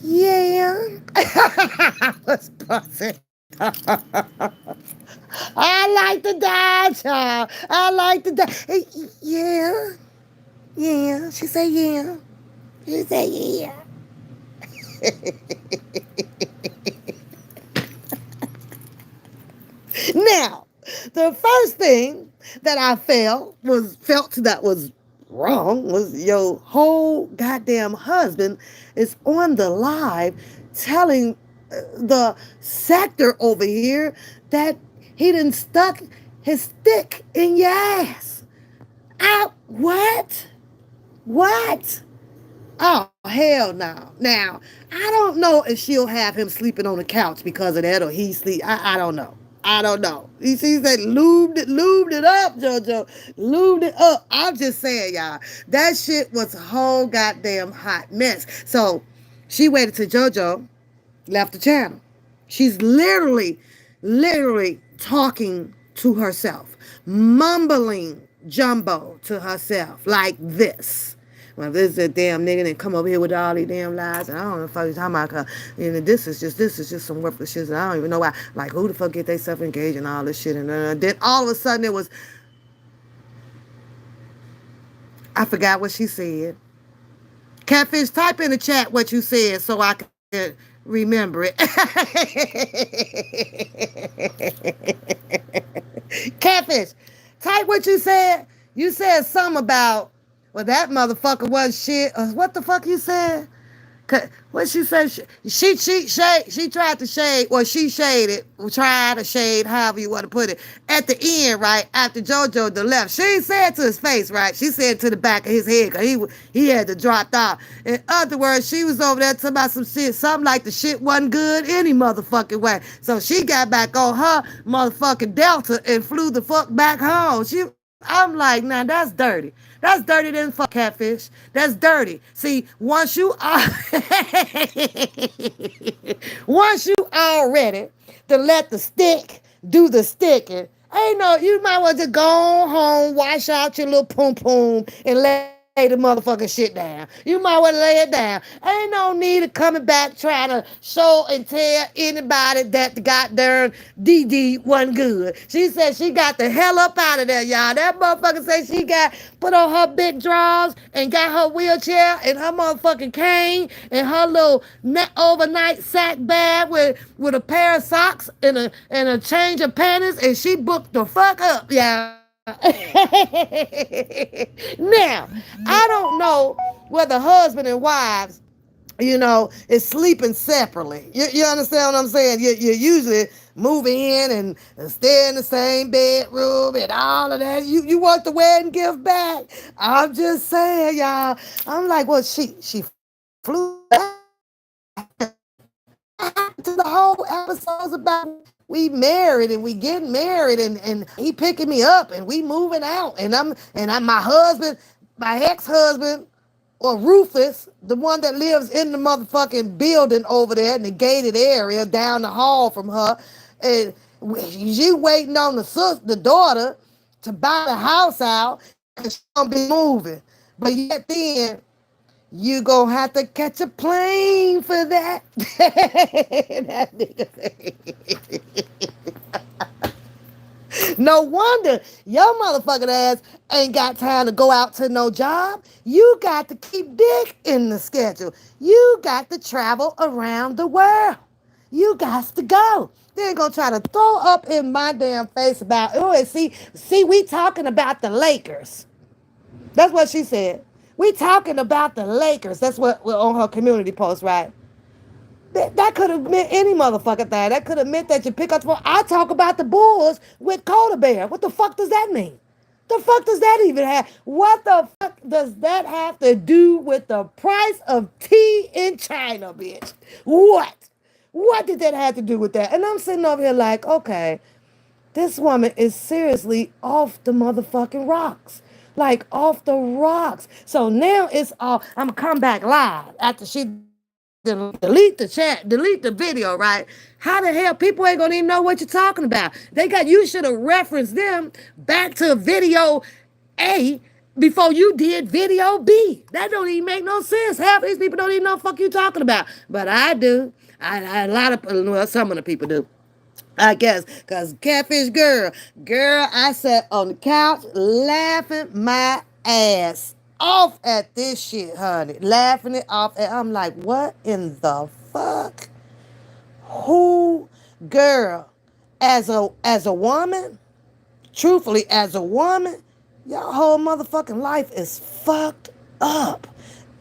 Yeah. I was buzzing. I like to die, child. I like to die. Yeah. Yeah. She said, yeah. She said, yeah. Now, the first thing that I felt that was wrong was your whole goddamn husband is on the live telling the sector over here that he done stuck his stick in your ass. What? What? Oh, hell no. Now, I don't know if she'll have him sleeping on the couch because of that, or he sleep. I don't know. I don't know. He said lubed it up, JoJo. Lubed it up. I'm just saying, y'all. That shit was a whole goddamn hot mess. So, she waited till JoJo left the channel. She's literally talking to herself, mumbling jumbo to herself like this. Well, this is a damn nigga that come over here with all these damn lies, and I don't know if you're talking about, you know, this is just some worthless shit, and I don't even know why. Like, who the fuck get they self engaged and all this shit, and then all of a sudden it was, I forgot what she said. Catfish, type in the chat what you said so I can remember it. Catfish, type what you said. You said something about, well, that motherfucker was shit. What the fuck you said? What she said? She tried to shade, or she shaded, tried to shade, however you want to put it. At the end, right, after JoJo the left, she ain't said to his face, right? She said to the back of his head, because he had to drop off. In other words, she was over there talking about some shit, something like the shit wasn't good any motherfucking way. So she got back on her motherfucking Delta and flew the fuck back home. I'm like, nah, that's dirty. That's dirty than fuck, Catfish. That's dirty. See, once you already to let the stick do the sticking, Ain't no, you might well just go home, wash out your little poom poom, and lay the motherfucking shit down. You might well lay it down. Ain't no need of coming back trying to show and tell anybody that the goddamn DD wasn't good. She said she got the hell up out of there, y'all. That motherfucker said she got put on her big drawers and got her wheelchair and her motherfucking cane and her little overnight sack bag with a pair of socks and a change of panties, and she booked the fuck up, y'all. Now, I don't know whether husband and wives, is sleeping separately. You understand what I'm saying? You usually move in and stay in the same bedroom and all of that. You want the wedding gift back? I'm just saying, y'all. I'm like, well, she flew back to the whole episodes about we married and we getting married and he picking me up and we moving out and I'm my husband, my ex-husband, or Rufus, the one that lives in the motherfucking building over there in the gated area down the hall from her, and you waiting on the daughter to buy the house out because she's gonna be moving. But yet then you gonna have to catch a plane for that. That nigga. No wonder your motherfucking ass ain't got time to go out to no job. You got to keep dick in the schedule. You got to travel around the world. You got to go. They ain't gonna try to throw up in my damn face about, oh, and see, we talking about the Lakers. That's what she said. We talking about the Lakers. That's what on her community post, right? That could have meant any motherfucking thing. That could have meant that you pick up the phone. I talk about the Bulls with Coda Bear. What the fuck does that mean? The fuck does that even have? What the fuck does that have to do with the price of tea in China, bitch? What? What did that have to do with that? And I'm sitting over here like, okay, this woman is seriously off the motherfucking rocks. Like off the rocks. So now it's all, I'm gonna come back live after she delete the chat, delete the video, right? How the hell people ain't gonna even know what you're talking about? You should have referenced them back to video A before you did video B. That don't even make no sense. Half of these people don't even know what the fuck you talking about. But I do. A lot of, well, some of the people do. I guess, because Catfish girl, I sat on the couch laughing my ass off at this shit, honey. Laughing it off. And I'm like, what in the fuck? Who, girl, as a woman, truthfully, as a woman, your whole motherfucking life is fucked up.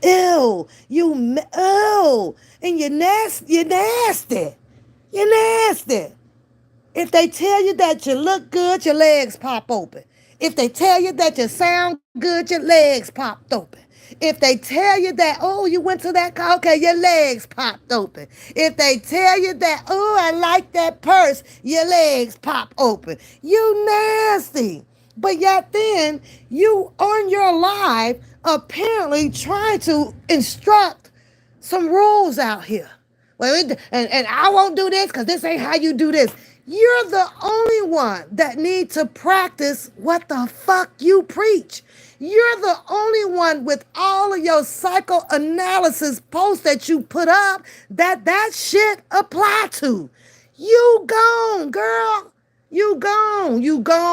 Ew, ew, and you're nasty, you're nasty. If they tell you that you look good, your legs pop open. If they tell you that you sound good, your legs popped open. If they tell you that, oh, you went to that car, okay, your legs popped open. If they tell you that, oh, I like that purse, your legs pop open. You nasty. But yet then, you on your live apparently trying to instruct some rules out here. Well, and I won't do this because this ain't how you do this. You're the only one that need to practice what the fuck you preach. You're the only one with all of your psychoanalysis posts that you put up that shit apply to. You gone, girl. You gone. You gone.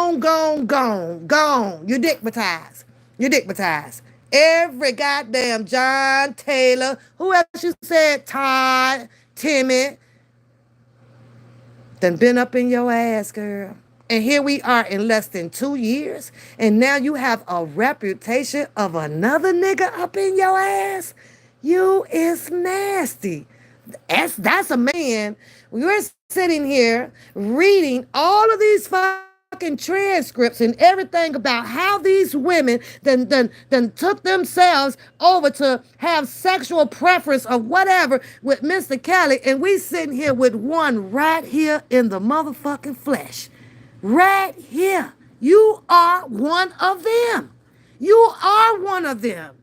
You dickmatized. You dickmatized. Every goddamn John Taylor, who else you said, Todd, Timmy, done been up in your ass, girl. And here we are in less than 2 years, and now you have a reputation of another nigga up in your ass. You is nasty. That's a man. We're sitting here reading all of these fucking transcripts and everything about how these women then took themselves over to have sexual preference or whatever with Mr. Kelly, and we sitting here with one right here in the motherfucking flesh. Right here. You are one of them. You are one of them.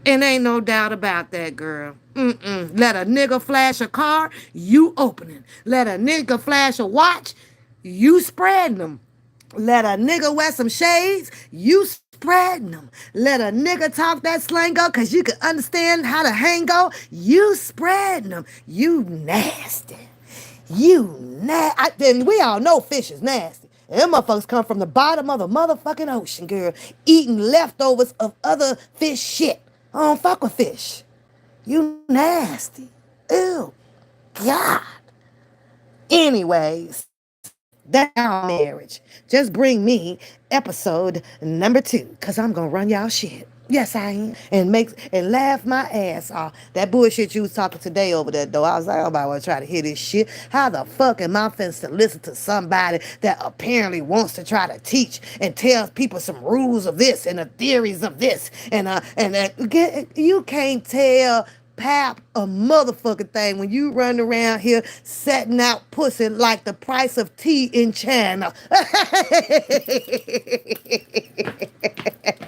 And ain't no doubt about that, girl. Let a nigga flash a car, you opening. Let a nigga flash a watch, you spreading them. Let a nigga wear some shades, you spreading them. Let a nigga talk that slango because you can understand how to hango, you spreading them. You nasty. Then we all know fish is nasty. And them motherfuckers come from the bottom of the motherfucking ocean, girl, eating leftovers of other fish shit. I don't fuck with fish. You nasty. Ew. God. Anyways, that's our marriage. Just bring me episode number 2, because I'm going to run y'all shit. Yes, I am. And laugh my ass off. That bullshit you was talking today over there, though. I was like, oh, I want to try to hear this shit. How the fuck am I finna to listen to somebody that apparently wants to try to teach and tells people some rules of this and the theories of this you can't tell pap a motherfucking thing when you run around here setting out pussy like the price of tea in China.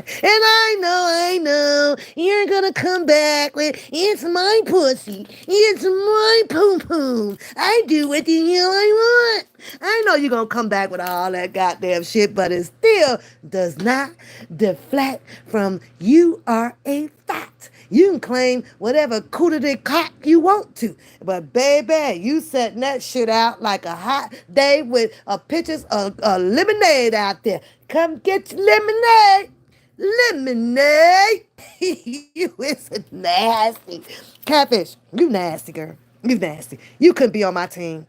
And I know, you're gonna come back with, it's my pussy, it's my poom poom, I do what the hell I want. I know you're gonna come back with all that goddamn shit, but it still does not deflect from you are a fact. You can claim whatever cooter de cock you want to. But baby, you setting that shit out like a hot day with pictures of lemonade out there. Come get your lemonade. Lemonade. You is nasty. Catfish, you nasty, girl. You nasty. You couldn't be on my team.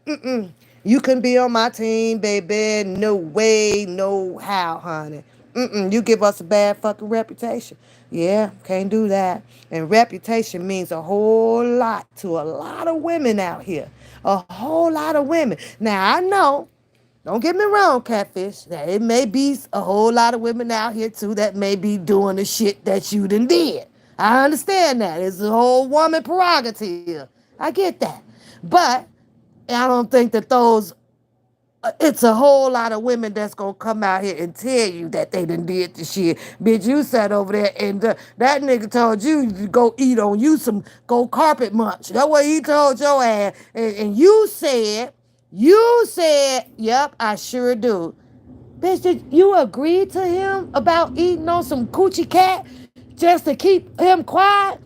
You couldn't be on my team, baby. No way, no how, honey. You give us a bad fucking reputation. Yeah, can't do that. And reputation means a whole lot to a lot of women out here. A whole lot of women. Now, I know, don't get me wrong, Catfish. That it may be a whole lot of women out here, too, that may be doing the shit that you done did. I understand that. It's a whole woman prerogative. I get that. But I don't think that it's a whole lot of women that's gonna come out here and tell you that they done did the shit. Bitch, you sat over there and that nigga told you to go eat on you some, go carpet munch. That's what he told your ass. And you said, yep, I sure do. Bitch, did you agree to him about eating on some coochie cat just to keep him quiet?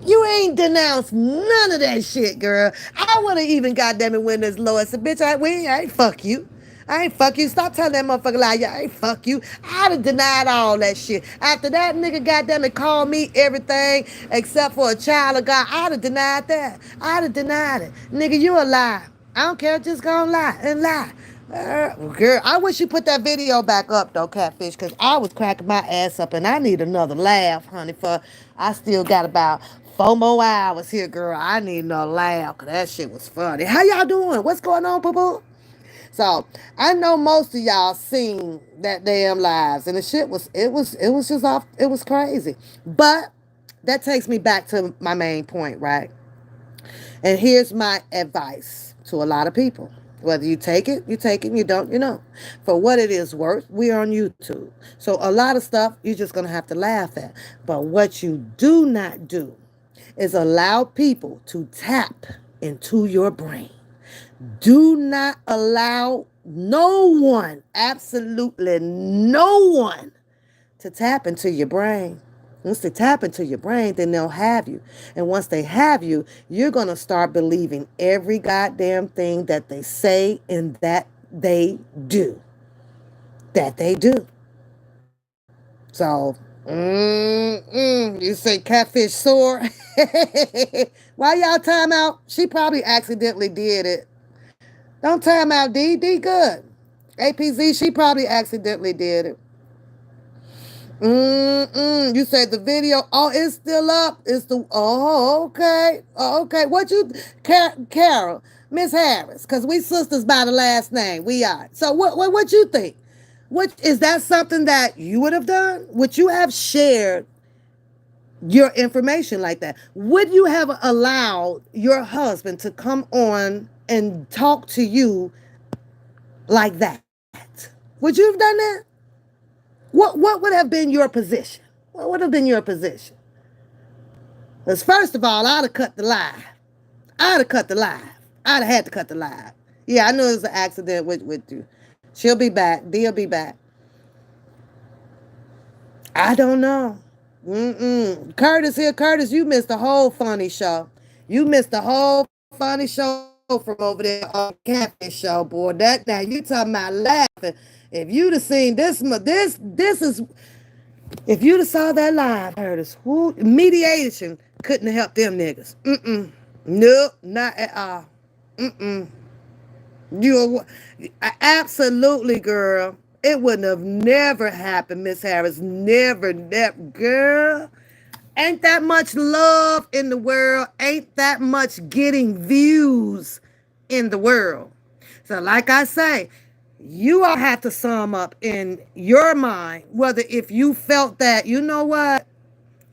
You ain't denounced none of that shit, girl. I would have even goddamn it went as low as a bitch. I ain't fuck you. I ain't fuck you. Stop telling that motherfucker lie. I ain't fuck you. I'd have denied all that shit. After that nigga goddamn it called me everything except for a child of God, I'd have denied that. I'd have denied it. Nigga, you a lie. I don't care. Just go and lie and lie. Girl, I wish you put that video back up though, Catfish, because I was cracking my ass up and I need another laugh, honey. I still got about 4 more hours here, girl. I need another laugh because that shit was funny. How y'all doing? What's going on, boo-boo? So I know most of y'all seen that damn lives, and the shit was just off. It was crazy. But that takes me back to my main point, right? And here's my advice to a lot of people. Whether you take it, you don't, you know. For what it is worth, we are on YouTube. So a lot of stuff you're just going to have to laugh at. But what you do not do is allow people to tap into your brain. Do not allow no one, absolutely no one, to tap into your brain. Once they tap into your brain, then they'll have you. And once they have you, you're going to start believing every goddamn thing that they say and that they do. That they do. So, you say Catfish sore? Why y'all time out? She probably accidentally did it. Don't time out, D. D good. APZ, she probably accidentally did it. You said the video. Oh, it's still up. Okay. What you, Carol, Miss Harris? Because we sisters by the last name. We are. So what you think? What is that something that you would have done? Would you have shared your information like that? Would you have allowed your husband to come on and talk to you like that? Would you have done that? What would have been your position? What would have been your position? Because first of all, I'd have cut the live. I'd have had to cut the live. Yeah, I knew it was an accident with you. She'll be back. Dee'll be back. I don't know. Mm-mm. Curtis here. Curtis, you missed the whole funny show. You missed the whole funny show from over there on Catfish Show, boy. That now you talking about laughing. If you'd have seen this is if you'd have saw that live, Curtis, who mediation couldn't have helped them niggas. Mm-mm. Nope, not at all. Mm-mm. You absolutely, girl. It wouldn't have never happened, Miss Harris. Never, never, girl. Ain't that much love in the world? Ain't that much getting views in the world? So, like I say, you all have to sum up in your mind whether if you felt that, you know what,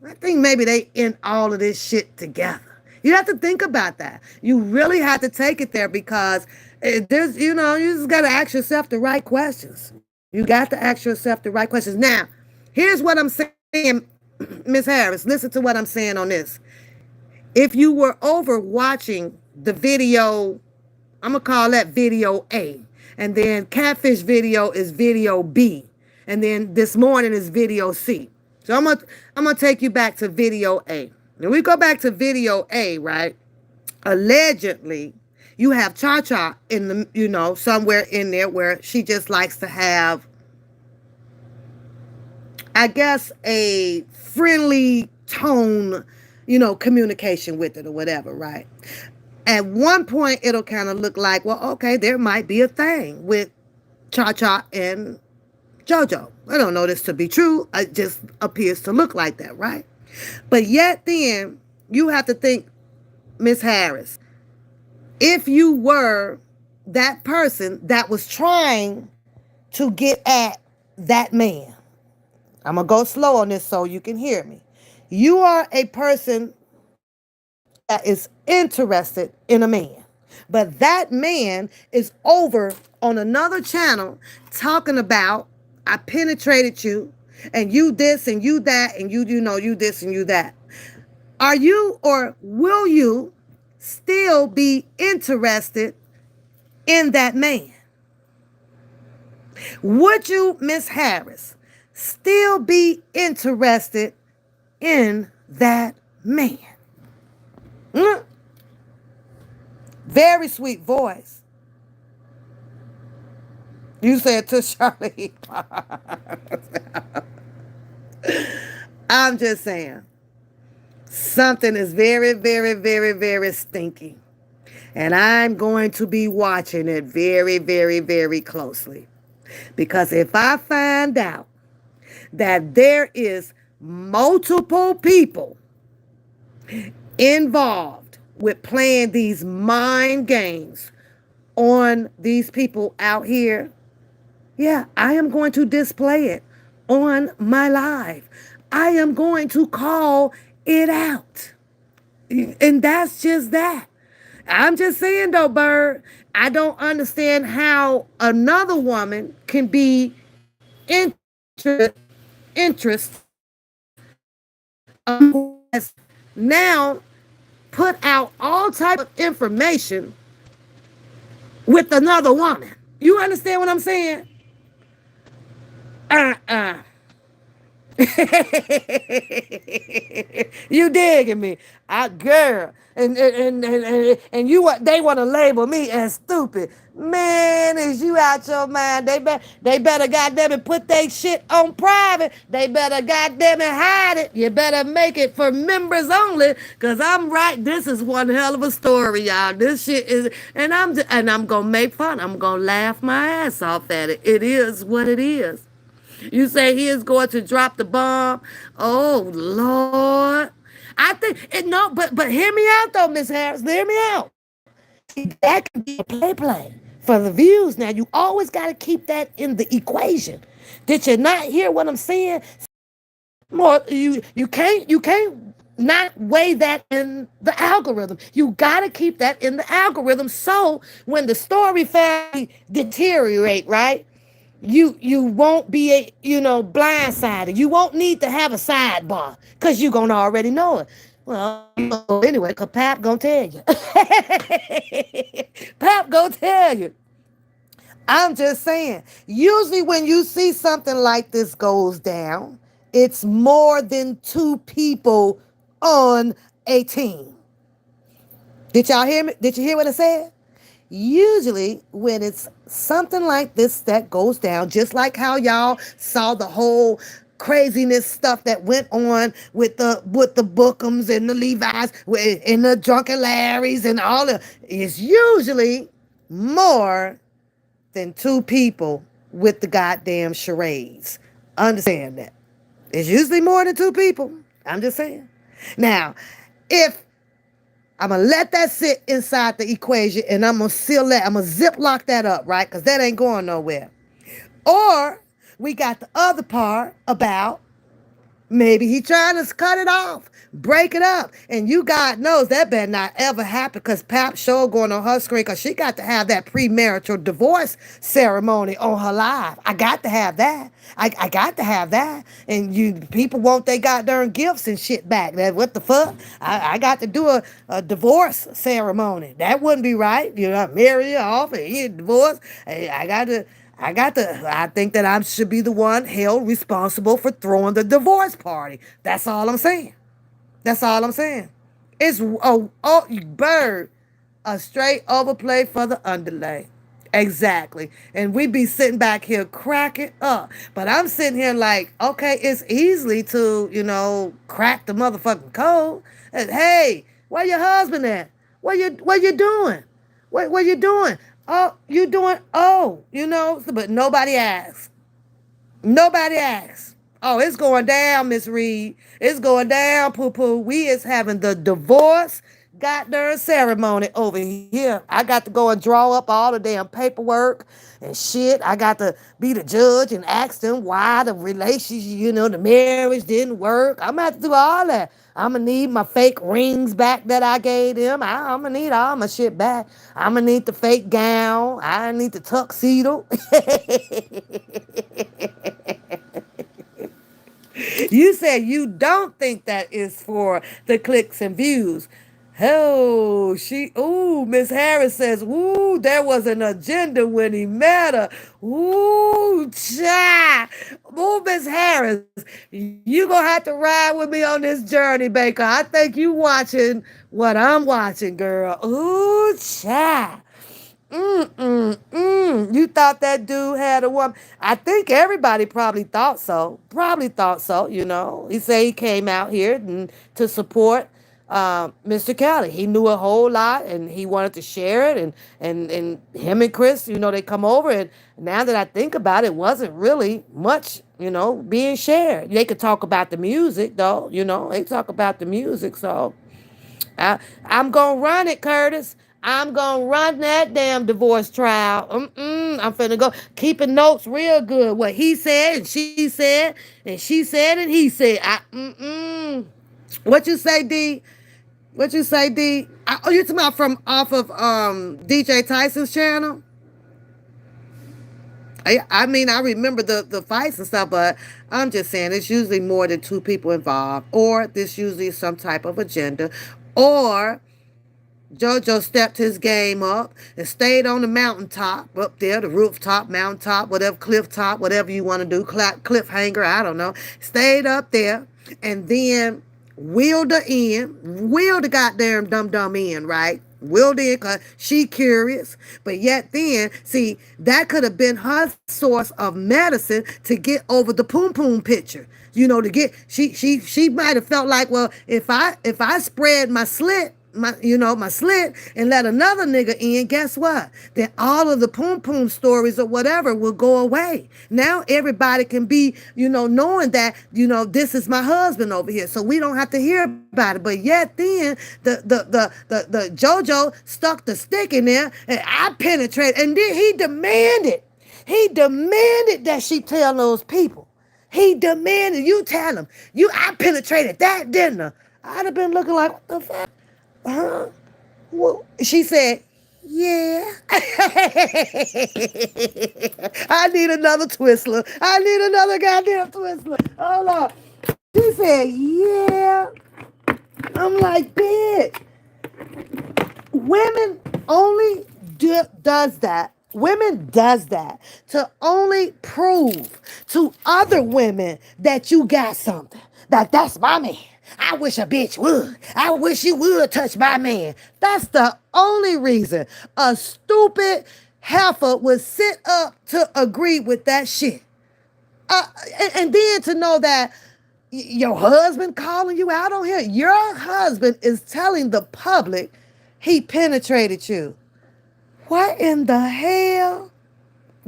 I think maybe they in all of this shit together. You have to think about that. You really have to take it there because there's, you just got to ask yourself the right questions. You got to ask yourself the right questions. Now, here's what I'm saying, Miss Harris. Listen to what I'm saying on this. If you were over watching the video, I'm going to call that video A. And then Catfish video is video B. And then this morning is video C. So I'm gonna take you back to video A. When we go back to video A, right? Allegedly, you have Cha Cha in the, somewhere in there where she just likes to have, I guess, a friendly tone, communication with it or whatever, right? At one point, it'll kind of look like, well, okay, there might be a thing with Cha Cha and JoJo. I don't know this to be true. It just appears to look like that, right? But yet then, you have to think, Miss Harris, if you were that person that was trying to get at that man, I'm going to go slow on this so you can hear me. You are a person that is interested in a man. But that man is over on another channel talking about, I penetrated you, and you this and you that, and you this and you that. Are you or will you still be interested in that man? Would you, Miss Harris, still be interested in that man? Mm. Very sweet voice. You said to Charlie. I'm just saying. Something is very, very, very, very stinky. And I'm going to be watching it very, very, very closely. Because if I find out that there is multiple people involved with playing these mind games on these people out here, yeah, I am going to display it on my live. I am going to call it out. And that's just that. I'm just saying though, Bird, I don't understand how another woman can be interest who has now put out all type of information with another woman. You understand what I'm saying? Uh-uh. You digging me? Girl. And they want to label me as stupid. Man, is you out your mind? They better goddamn it put they shit on private. They better goddamn it hide it. You better make it for members only. Cause I'm right. This is one hell of a story, y'all. This shit is, and I'm gonna make fun. I'm gonna laugh my ass off at it. It is what it is. You say he is going to drop the bomb. Oh Lord. I think it no, but hear me out though, Miss Harris. Hear me out. See, that can be a play for the views. Now you always got to keep that in the equation. Did you not hear what I'm saying? More you can't not weigh that in the algorithm. You got to keep that in the algorithm. So when the story finally deteriorate, right? You won't be blindsided. You won't need to have a sidebar because you're gonna already know it. Well, anyway, cause Pap gonna tell you. Pap gonna tell you. I'm just saying. Usually when you see something like this goes down, it's more than two people on a team. Did y'all hear me? Did you hear what I said? Usually when it's something like this that goes down, just like how y'all saw the whole craziness stuff that went on with the Bookums and the Levi's and the Drunken Larrys and all the, it's usually more than two people with the goddamn charades. Understand that. It's usually more than two people. I'm just saying. Now, if I'm gonna let that sit inside the equation and I'm gonna seal that, I'm gonna zip lock that up, right? Because that ain't going nowhere. Or we got the other part about maybe he trying to cut it off, break it up. And you God knows that better not ever happen because Pap show going on her screen because she got to have that premarital divorce ceremony on her live. I got to have that. I got to have that. And you people want they goddamn gifts and shit back. That what the fuck? I got to do a divorce ceremony. That wouldn't be right. You know, marry you off and you divorce. I think that I should be the one held responsible for throwing the divorce party. That's all I'm saying. That's all I'm saying. It's, bird, a straight overplay for the underlay. Exactly. And we be sitting back here cracking up. But I'm sitting here like, okay, it's easily to, crack the motherfucking code. And, hey, where your husband at? What you doing? What you doing? Oh, you doing, but nobody asks. Nobody asks. Oh, it's going down, Miss Reed. It's going down, Poo Poo. We is having the divorce goddamn ceremony over here. I got to go and draw up all the damn paperwork and shit. I got to be the judge and ask them why the relationship, the marriage didn't work. I'm gonna have to do all that. I'm gonna need my fake rings back that I gave them. I'm gonna need all my shit back. I'm gonna need the fake gown. I need the tuxedo. You said you don't think that is for the clicks and views. Oh, Miss Harris says, ooh, there was an agenda when he met her. Ooh, cha. Ooh, Miss Harris, you gonna have to ride with me on this journey, Baker. I think you watching what I'm watching, girl. Ooh, cha. You thought that dude had a woman? I think everybody probably thought so. Probably thought so. He said he came out here to support Mr. Kelly. He knew a whole lot, and he wanted to share it. And him and Chris, they come over. And now that I think about it, wasn't really much, being shared. They could talk about the music, though. They talk about the music. So I'm going to run it, Curtis. I'm going to run that damn divorce trial. I'm finna go keeping notes real good. What he said and she said and he said. What you say, D? What you say, D? You talking about from off of DJ Tyson's channel? I mean, I remember the fights and stuff, but I'm just saying it's usually more than two people involved, or this usually is some type of agenda, or JoJo stepped his game up and stayed on the mountaintop up there, the rooftop, mountaintop, whatever, cliff top, whatever you want to do, cliffhanger, I don't know. Stayed up there and then wheeled her in, wheeled the goddamn dumb in, right? Wheeled in because she curious. But yet then, see, that could have been her source of medicine to get over the poom poom picture. To get, she might have felt like, well, if I spread my slit and let another nigga in, guess what? Then all of the poom poom stories or whatever will go away. Now everybody can be, knowing that, this is my husband over here. So we don't have to hear about it. But yet then the JoJo stuck the stick in there and I penetrated. And then he demanded that she tell those people. He demanded you tell him. I penetrated that, didn't I? I'd have been looking like, what the fuck? Huh? Well, she said, yeah. I need another Twizzler. I need another goddamn Twizzler. Hold on. She said, yeah. I'm like, bitch. Women only does that Women does that to only prove to other women that you got something. That's my man. I wish a bitch would. I wish you would touch my man. That's the only reason a stupid heifer would sit up to agree with that shit. Uh, and then to know that your husband calling you out on here, your husband is telling the public he penetrated you. What in the hell?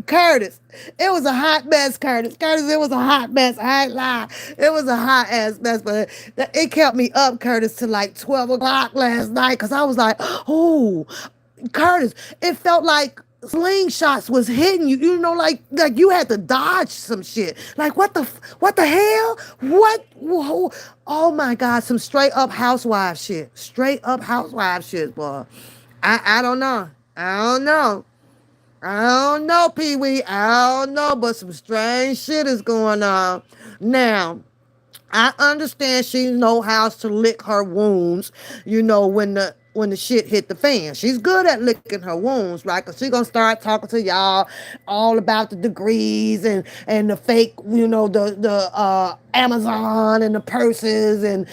Curtis, it was a hot mess, Curtis. Curtis, it was a hot mess. I ain't lie. It was a hot ass mess, but it kept me up, Curtis, till like 12 o'clock last night because I was like, oh, Curtis, it felt like slingshots was hitting you. You know, like you had to dodge some shit. Like what the hell? What? Whoa. Oh my God, some straight up housewife shit. Straight up housewife shit, boy. I don't know. I don't know. I don't know, Pee Wee. I don't know, but some strange shit is going on. Now, I understand she know how to lick her wounds, when the shit hit the fan. She's good at licking her wounds, right? Because she gonna start talking to y'all all about the degrees and the fake, the Amazon and the purses and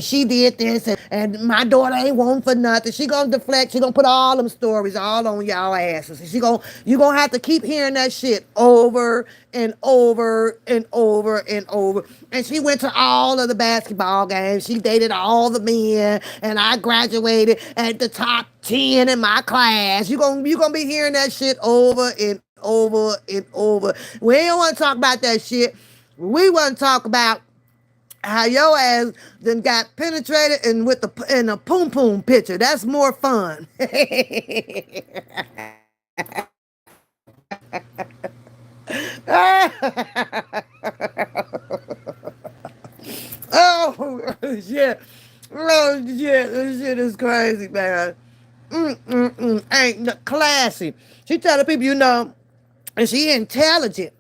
she did this and my daughter ain't want for nothing. She gonna deflect. She gonna put all them stories all on y'all asses. And you gonna have to keep hearing that shit over and over and over and over. And she went to all of the basketball games. She dated all the men, and I graduated at the top 10 in my class. You gonna be hearing that shit over and over and over. We don't want to talk about that shit. We want to talk about how your ass then got penetrated and in a poom poom picture. That's more fun. Oh shit. Oh shit. This shit is crazy, man. Ain't classy. She tell the people, and she intelligent.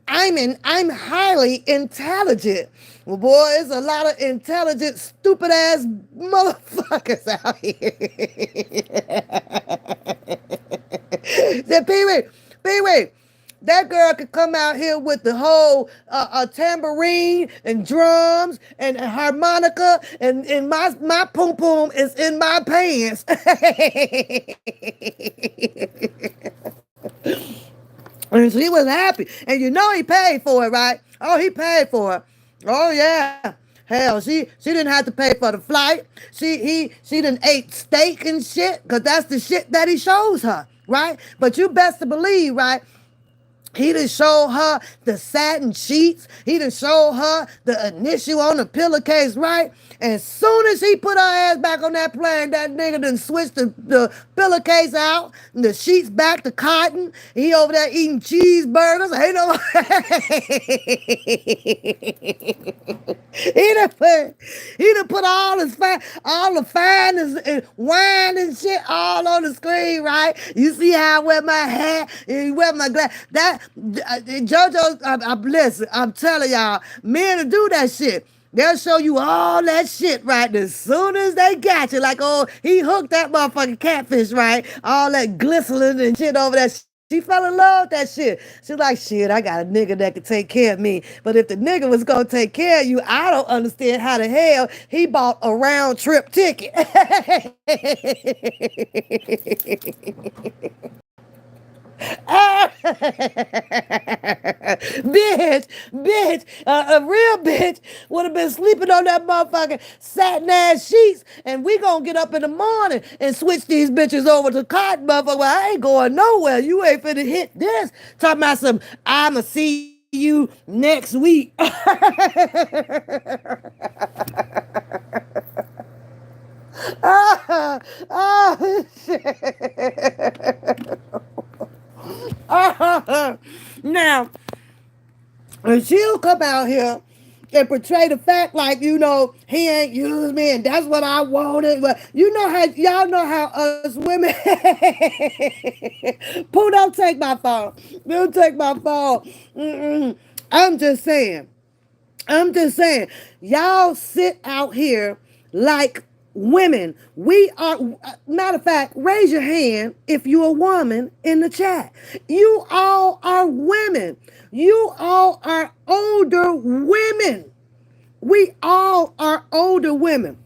I'm highly intelligent. Well, boy, there's a lot of intelligent, stupid ass motherfuckers out here. The Pee-wee, that girl could come out here with the whole tambourine and drums and harmonica and my poom poom is in my pants. And she was happy. And he paid for it, right? Oh, he paid for it. Oh yeah. Hell, she didn't have to pay for the flight. She done ate steak and shit, because that's the shit that he shows her, right? But you best to believe, right? He done showed her the satin sheets. He done showed her the initial on the pillowcase, right? And soon as he put her ass back on that plane, that nigga done switched the pillowcase out and the sheets back to cotton. He over there eating cheeseburgers. Ain't no... he done put all the finest and wine and shit all on the screen, right? You see how I wear my hat and you wear my glass. That JoJo, listen, I'm telling y'all, men to do that shit. They'll show you all that shit right as soon as they got you. Like, oh, he hooked that motherfucking catfish, right? All that glistening and shit over that. She fell in love with that shit. She's like, shit, I got a nigga that can take care of me. But if the nigga was going to take care of you, I don't understand how the hell he bought a round trip ticket. bitch, a real bitch would have been sleeping on that motherfucking satin ass sheets, and we gonna get up in the morning and switch these bitches over to cotton, motherfucker. Well, I ain't going nowhere. You ain't finna hit this. Talking about some, I'ma see you next week. Oh, shit. Now, and she'll come out here and portray the fact like, he ain't used me and that's what I wanted. But y'all know how us women... Pooh, don't take my phone. Don't take my phone. I'm just saying. Y'all sit out here like women, we are, matter of fact, raise your hand if you're a woman in the chat. You all are women. You all are older women. We all are older women.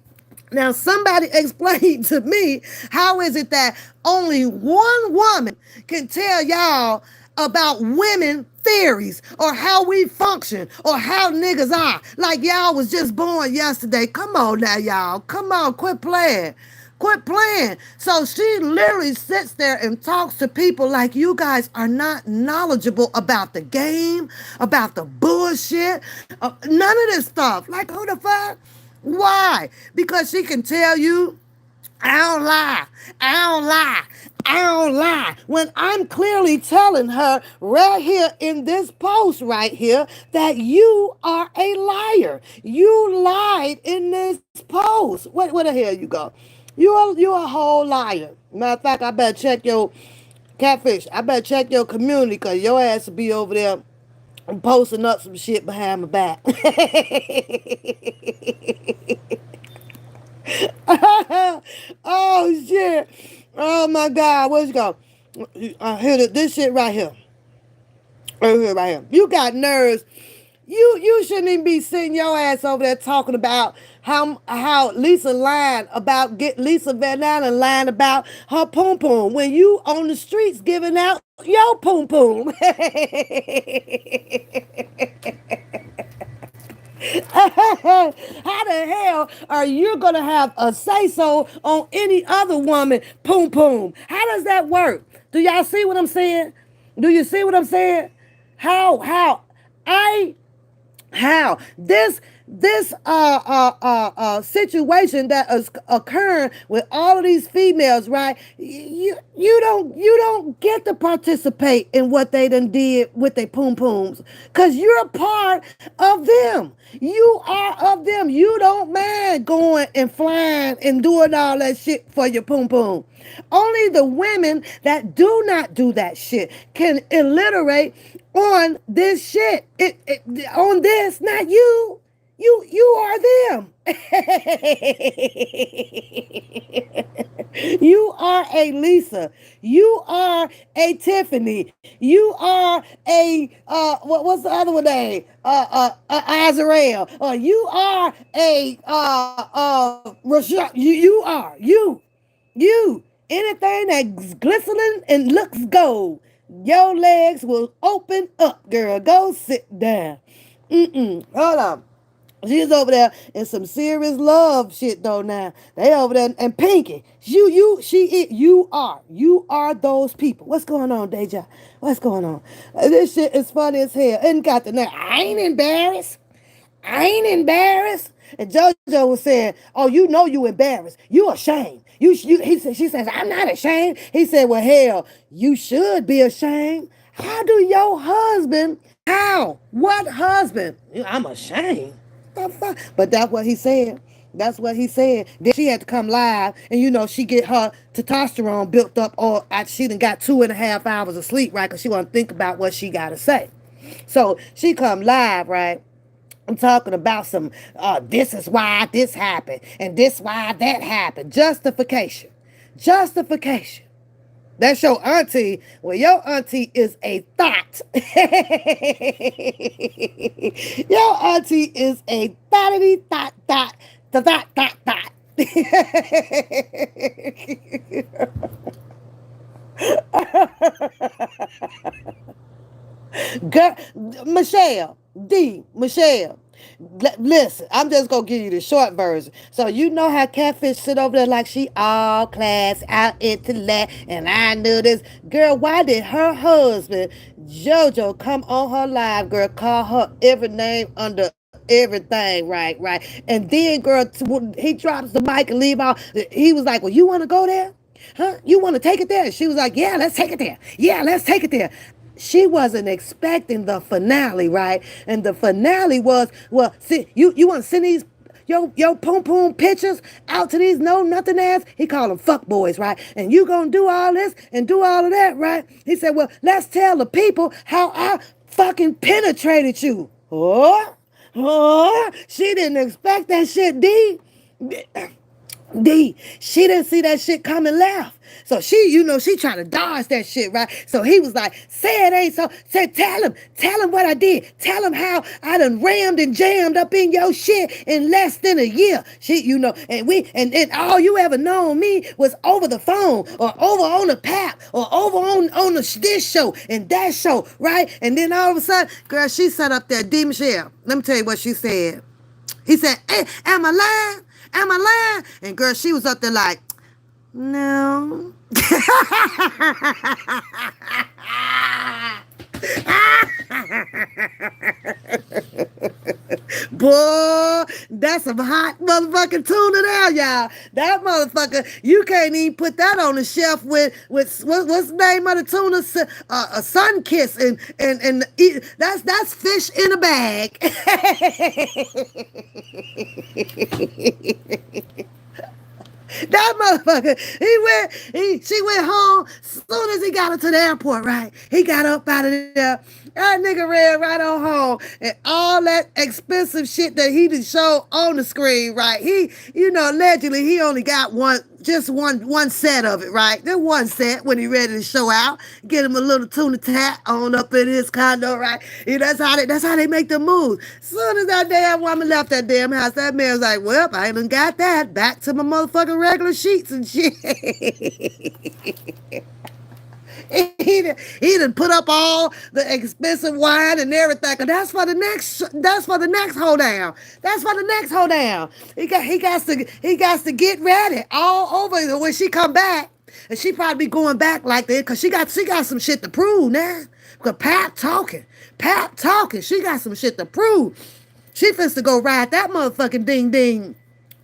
Now, somebody explain to me, how is it that only one woman can tell y'all about women theories or how we function or how niggas are? Like y'all was just born yesterday. Come on now, y'all. Come on, quit playing. Quit playing. So she literally sits there and talks to people like you guys are not knowledgeable about the game, about the bullshit, none of this stuff. Like, who the fuck? Why? Because she can tell you, I don't lie. I don't lie. I don't lie. When I'm clearly telling her right here in this post right here that you are a liar. You lied in this post. Where the hell you go? You're a whole liar. Matter of fact, I better check your catfish. I better check your community because your ass will be over there posting up some shit behind my back. Oh shit! Oh my God! Where's it go? Here, this shit right here. Right here. You got nerves. You shouldn't even be sitting your ass over there talking about how Lisa lied about Lisa Van Allen lying about her poom poom when you on the streets giving out your poom poom. How the hell are you gonna have a say so on any other woman poom poom? How does that work? Do y'all see what I'm saying? Do you see what I'm saying? I how this situation that is occurring with all of these females, right? You don't get to participate in what they done did with their poom pooms, cause you're a part of them. You are of them. You don't mind going and flying and doing all that shit for your poom poom. Only the women that do not do that shit can alliterate on this shit. On this, not you. You are them. You are a Lisa. You are a Tiffany. You are a what's the other one name? Azrael. You are a Rashad. You anything that's glistening and looks gold. Your legs will open up, girl. Go sit down. Hold on. She's over there in some serious love shit though now. They over there and Pinky. You are those people. What's going on, Deja? What's going on? This shit is funny as hell. And got the name. I ain't embarrassed. I ain't embarrassed. And JoJo was saying, "Oh, you know you embarrassed. You ashamed. She says, I'm not ashamed." He said, "Well, hell, you should be ashamed. How do your husband? How? What husband? I'm ashamed. The fuck?" But that's what he said. That's what he said. Then she had to come live, and she get her testosterone built up, or she done got 2.5 hours of sleep, right? Because she want to think about what she got to say. So she come live, right? I'm talking about some, this is why this happened, and this why that happened. Justification. Justification. That's your auntie. Well, your auntie is a thought. Your auntie is a thottity thought thought. The thought thought thought. Girl, Michelle, listen, I'm just gonna give you the short version. So you know how catfish sit over there like she all class, out intellect, and I knew this. Girl, why did her husband, JoJo, come on her live, girl, call her every name under everything, right? And then, girl, he drops the mic and leave out. He was like, "Well, you want to go there? Huh? You want to take it there?" She was like, "Yeah, let's take it there. Yeah, let's take it there." She wasn't expecting the finale, right? And the finale was, well, see, you want to send these your poom poom pictures out to these no nothing ass. He called them fuck boys, right? And you gonna do all this and do all of that, right? He said, "Well, let's tell the people how I fucking penetrated you." She didn't expect that shit, D. D, she didn't see that shit coming left. So she trying to dodge that shit, right? So he was like, say it ain't so. Said, tell him what I did. Tell him how I done rammed and jammed up in your shit in less than a year. And all you ever known me was over the phone or over on the pap or over on this show and that show, right? And then all of a sudden, girl, she sat up there, D. Michelle. Let me tell you what she said. He said, hey, am I lying? Am I lying? And girl, she was up there like, no. Boy, that's some hot motherfucking tuna there, y'all. That motherfucker, you can't even put that on the shelf with what's the name of the tuna? A sun kiss and that's fish in a bag. That motherfucker, she went home. Soon as he got into the airport, right? He got up out of there. That nigga ran right on home. And all that expensive shit that he did show on the screen, right? Allegedly he only got one set of it, right? Then one set when he ready to show out. Get him a little tuna tat on up in his condo, right? That's how they make the moves. Soon as that damn woman left that damn house, that man was like, well, I done got that. Back to my motherfucking regular sheets and shit. He done put up all the expensive wine and everything. And that's for the next hold down. That's for the next hold down. He got to get ready all over when she come back. And she probably be going back like that because she got some shit to prove now. Because Pap talking. She got some shit to prove. She finna to go ride that motherfucking ding ding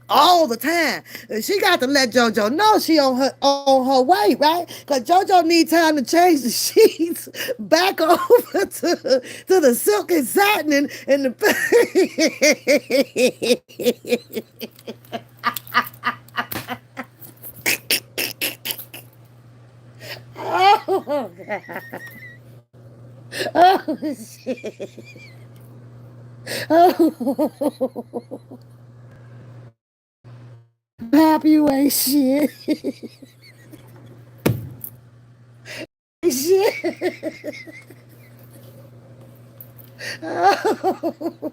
all the time. She got to let JoJo know she on her way, right? Because JoJo need time to change the sheets back over to the silk and satin and the oh God. Oh shit. Oh Pap, you ain't shit. Shit. Oh.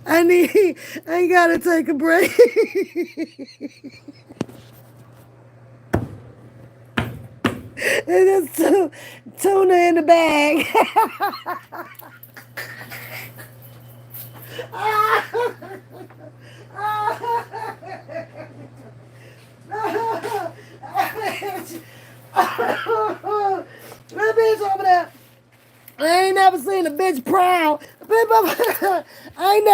I gotta take a break. It's tuna in the bag. That bitch over there. I ain't never seen a bitch proud. I ain't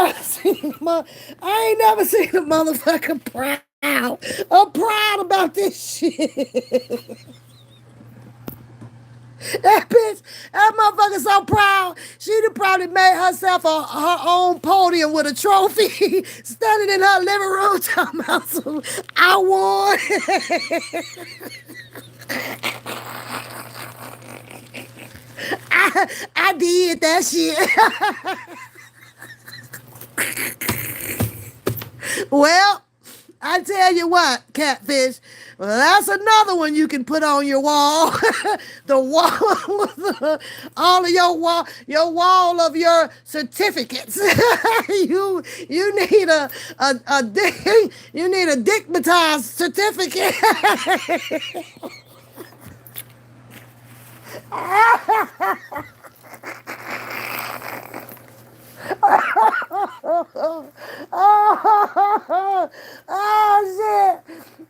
never seen a motherfucker proud. I'm proud about this shit. That motherfucker so proud. She'd have probably made herself her own podium with a trophy, standing in her living room talking about some, I won. I did that shit. Well, I tell you what, Catfish. Well, that's another one you can put on your wall. The wall, all of your wall of your certificates. you need a digmatized certificate.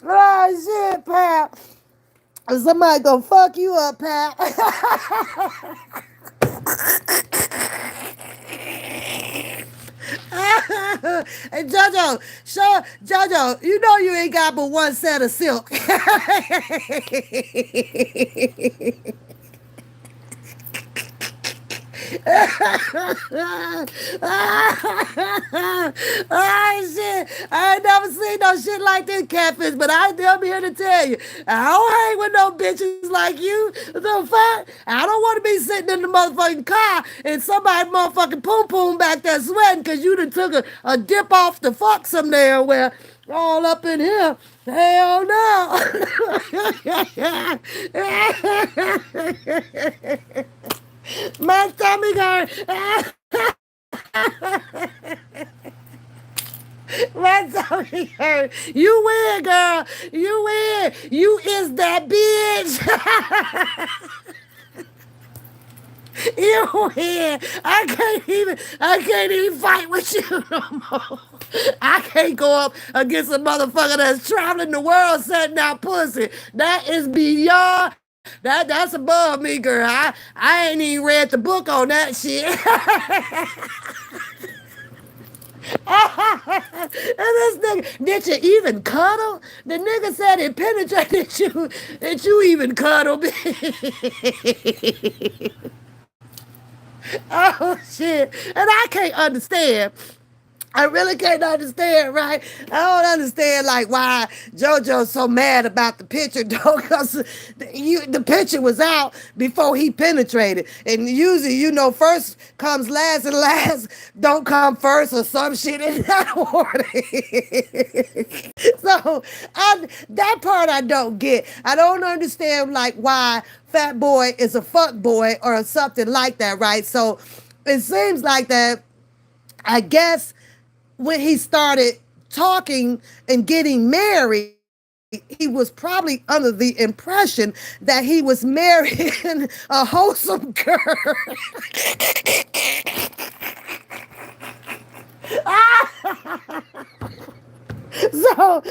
Oh shit, Pap. Somebody gonna fuck you up, Pap. Hey, Jojo, you know you ain't got but one set of silk. Oh shit! I ain't never seen no shit like this, Catfish. But I'm here to tell you, I don't hang with no bitches like you. The fuck? I don't want to be sitting in the motherfucking car and somebody motherfucking poom poom back there sweating because you done took a dip off the fuck somewhere where All up in here. Hell no. My stomach hurt. My stomach hurt. You win, girl. You win. You is that bitch. You win. I can't even fight with you no more. I can't go up against a motherfucker that's traveling the world setting out pussy. That is beyond. That's above me, girl. I ain't even read the book on that shit. And this nigga, did you even cuddle? The nigga said it penetrated you. Did you even cuddle? Oh shit. And I can't understand. I really can't understand, right? I don't understand like why JoJo's so mad about the picture, though, because the picture was out before he penetrated. And usually, first comes last and last don't come first or some shit in that order. So that part I don't get. I don't understand like why Fat Boy is a fuck boy or something like that, right? So it seems like that, I guess, when he started talking and getting married, he was probably under the impression that he was marrying a wholesome girl. So,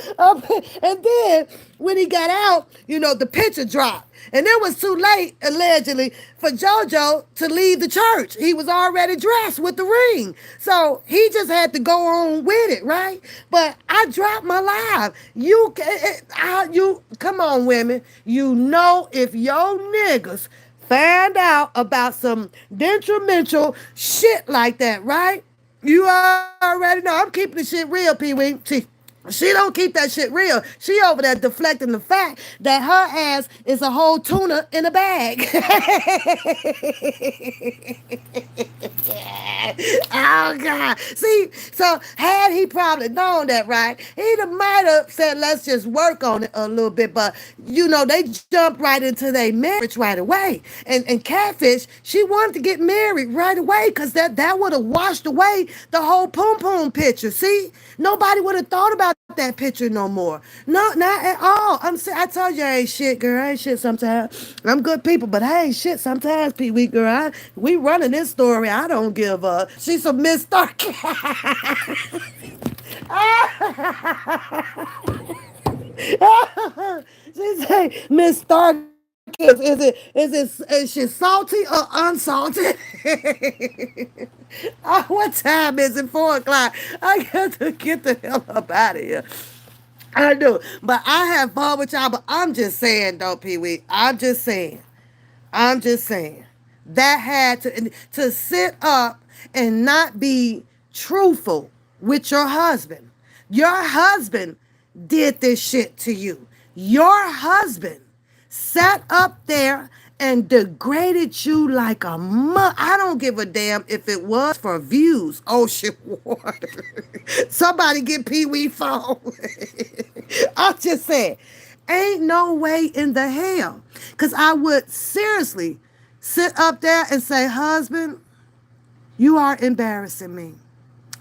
and then when he got out, the picture dropped. And it was too late, allegedly, for JoJo to leave the church. He was already dressed with the ring. So he just had to go on with it, right? But I dropped my live. You come on, women. If your niggas find out about some detrimental shit like that, right? You already know. I'm keeping the shit real, Pee Wee. She don't keep that shit real. She over there deflecting the fact that her ass is a whole tuna in a bag. Oh God. See, so had he probably known that, right? He might have said, let's just work on it a little bit. But they jumped right into their marriage right away. And Catfish, she wanted to get married right away because that would have washed away the whole poom poom picture. See? Nobody would have thought about that picture no more. No, not at all. I told you I ain't shit, girl. I ain't shit sometimes. I'm good people, but I ain't shit sometimes, Pee Wee, girl. We running this story. I don't give a. She's a Miss Stark. She say, Miss Stark, is she salty or unsalted? Oh, what time is it? 4 o'clock. I got to get the hell up out of here. I do. But I have fun with y'all. But I'm just saying, though, Pee Wee. I'm just saying. That had to sit up and not be truthful with your husband. Your husband did this shit to you. Your husband sat up there and degraded you like a I don't give a damn if it was for views. Ocean water. Somebody get Pee Wee phone. I'm just saying, ain't no way in the hell. Because I would seriously sit up there and say, husband, you are embarrassing me.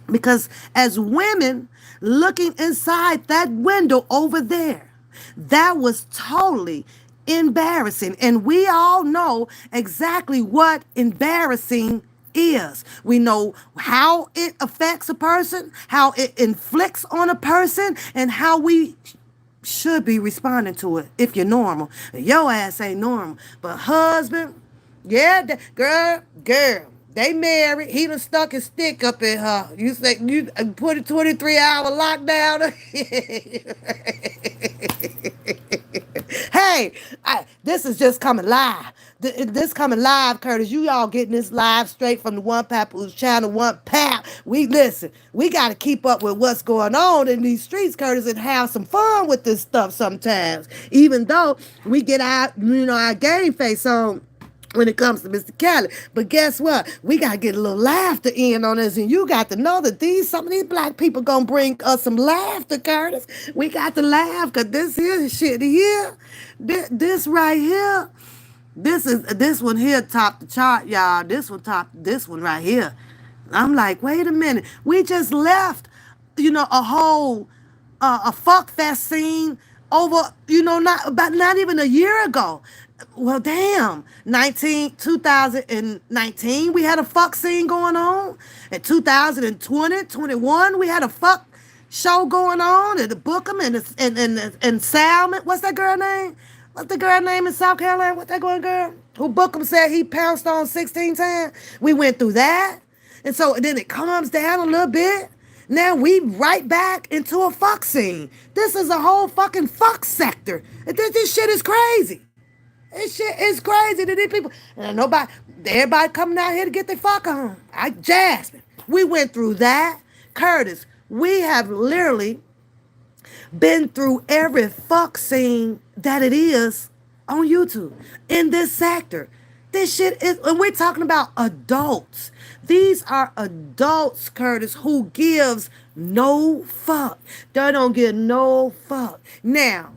Because as women looking inside that window over there, that was totally embarrassing. And we all know exactly what embarrassing is. We know how it affects a person, how it inflicts on a person, and how we should be responding to it if you're normal. Your ass ain't normal. But husband, yeah, girl, they married. He done stuck his stick up in her. You say you put a 23-hour lockdown. Hey, this is just coming live. This coming live, Curtis. You all getting this live straight from the One Papoose channel, One Pap. We listen. We got to keep up with what's going on in these streets, Curtis, and have some fun with this stuff sometimes. Even though we get our game face on. when it comes to Mr. Kelly. But guess what? We got to get a little laughter in on this. And you got to know that some of these black people going to bring us some laughter, Curtis. We got to laugh because this here shit here, this right here, this one here topped the chart, y'all. This one topped this one right here. I'm like, wait a minute. We just left, a whole a fuck fest scene over, not even a year ago. Well, damn, 2019, we had a fuck scene going on. In 2020, 21, we had a fuck show going on at the Bookham and Salmon. What's that girl name? What's the girl name in South Carolina? What's that girl? Who Bookham said he pounced on 16 times. We went through that. And so then it calms down a little bit. Now we right back into a fuck scene. This is a whole fucking fuck sector. This shit is crazy. This shit is crazy to these people. And everybody coming out here to get their fuck on. Jasmine, we went through that. Curtis, we have literally been through every fuck scene that it is on YouTube in this sector. This shit is, and we're talking about adults. These are adults, Curtis, who gives no fuck. They don't give no fuck. Now,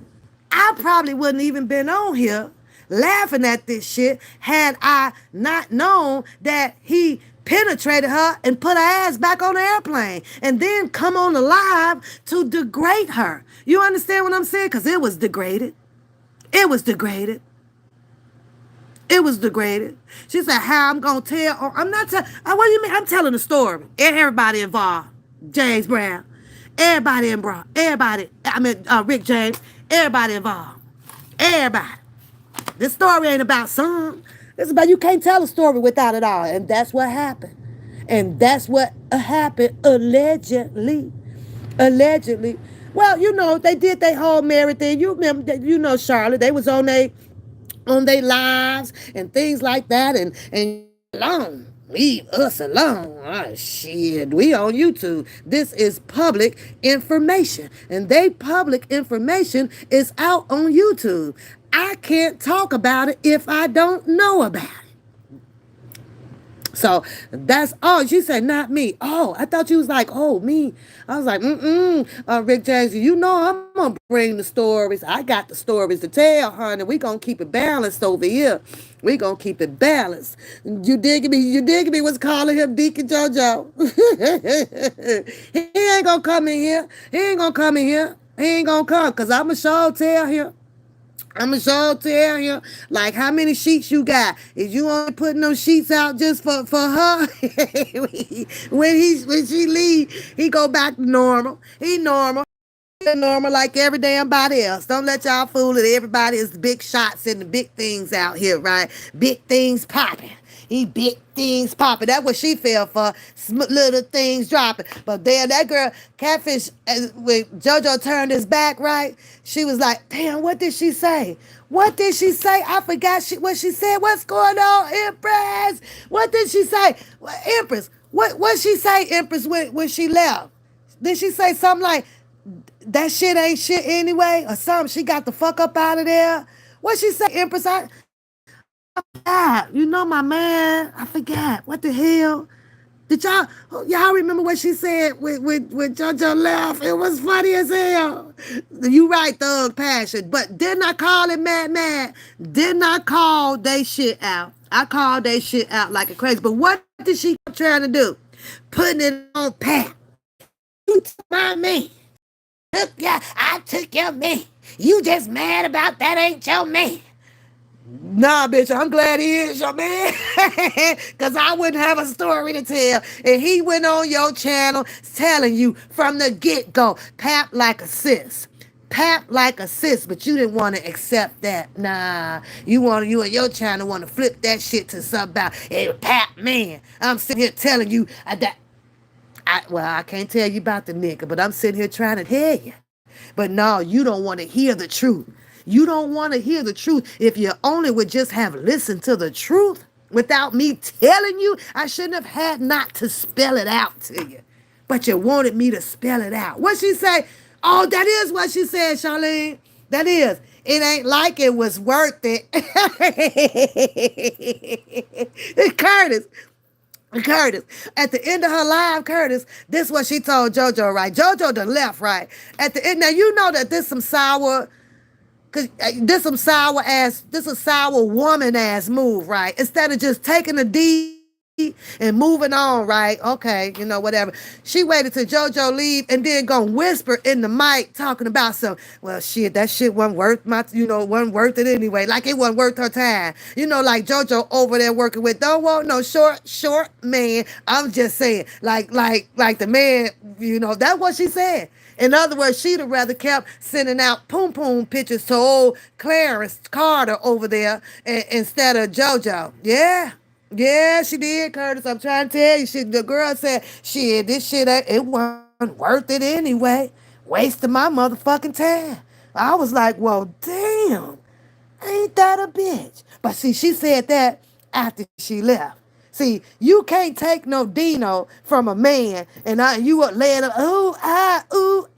I probably wouldn't even been on here laughing at this shit had I not known that he penetrated her and put her ass back on the airplane and then come on the live to degrade her. You understand what I'm saying? Because it was degraded. It was degraded. It was degraded. She said, how I'm going to tell, or I'm not telling, what do you mean? I'm telling the story. Everybody involved. James Brown. Everybody involved. Rick James. Everybody involved. Everybody. This story ain't about some. It's about you can't tell a story without it all. And that's what happened. And that's what happened allegedly. Allegedly. Well, they did their whole married thing. You remember, Charlotte, they was on their lives and things like that. And alone. Leave us alone. Oh, shit. We on YouTube. This is public information. And they public information is out on YouTube. I can't talk about it if I don't know about it. So that's she said, not me. Oh, I thought you was like, oh, me. I was like, Rick James, I'm gonna bring the stories. I got the stories to tell, honey. We gonna keep it balanced over here. We gonna keep it balanced. You digging me? You digging me? What's calling him Deacon JoJo? He ain't gonna come in here. He ain't gonna come in here. He ain't gonna come, cause I'ma sure tell him. I'ma sure tell you, like, how many sheets you got? Is you only putting those sheets out just for her? when she leave, he go back to normal. He normal. He normal like every damn body else. Don't let y'all fool it. Everybody is the big shots and the big things out here, right? Big things popping. He big things popping. That's what she fell for. Little things dropping. But damn, that girl, Catfish, when JoJo turned his back, right? She was like, damn, what did she say? What did she say? I forgot what she said. What's going on, Empress? What did she say? Empress, what she say, Empress, when she left? Did she say something like, that shit ain't shit anyway? Or something? She got the fuck up out of there? What she say, Empress? I forgot. My man. I forgot. What the hell? Did y'all remember what she said when JoJo left? It was funny as hell. You right, Thug Passion. But didn't I call it mad? Didn't I call they shit out? I called they shit out like a crazy. But what did she trying to do? Putting it on Pat. You took my man. I took your man. You just mad about that ain't your man. Nah, bitch, I'm glad he is your man. Because I wouldn't have a story to tell. And he went on your channel telling you from the get-go, pap like a sis. Pap like a sis, but you didn't want to accept that. Nah, you and your channel want to flip that shit to something about, hey, pap man. I'm sitting here telling you that. I can't tell you about the nigga, but I'm sitting here trying to tell you. But no, you don't want to hear the truth. You don't want to hear the truth. If you only would just have listened to the truth without me telling you, I shouldn't have had not to spell it out to you. But you wanted me to spell it out. What she say? Oh, that is what she said, Charlene. That is. It ain't like it was worth it. Curtis, Curtis, at the end of her live, Curtis, this is what she told JoJo, right? JoJo done left, right? At the end, now you know that this some sour, cause this a sour woman ass move, right? Instead of just taking a D and moving on, right? Okay, whatever. She waited till JoJo leave and then gonna whisper in the mic talking about some, well, shit, that shit wasn't worth wasn't worth it anyway. Like it wasn't worth her time. Like JoJo over there working with, don't want no short man. I'm just saying, like the man, that's what she said. In other words, she'd have rather kept sending out poom poom pictures to old Clarence Carter over there instead of JoJo. Yeah. Yeah, she did, Curtis. I'm trying to tell you. The girl said, shit, this shit, it wasn't worth it anyway. Wasting my motherfucking time. I was like, well, damn. Ain't that a bitch? But see, she said that after she left. See, you can't take no Dino from a man and you would lay it up, ooh,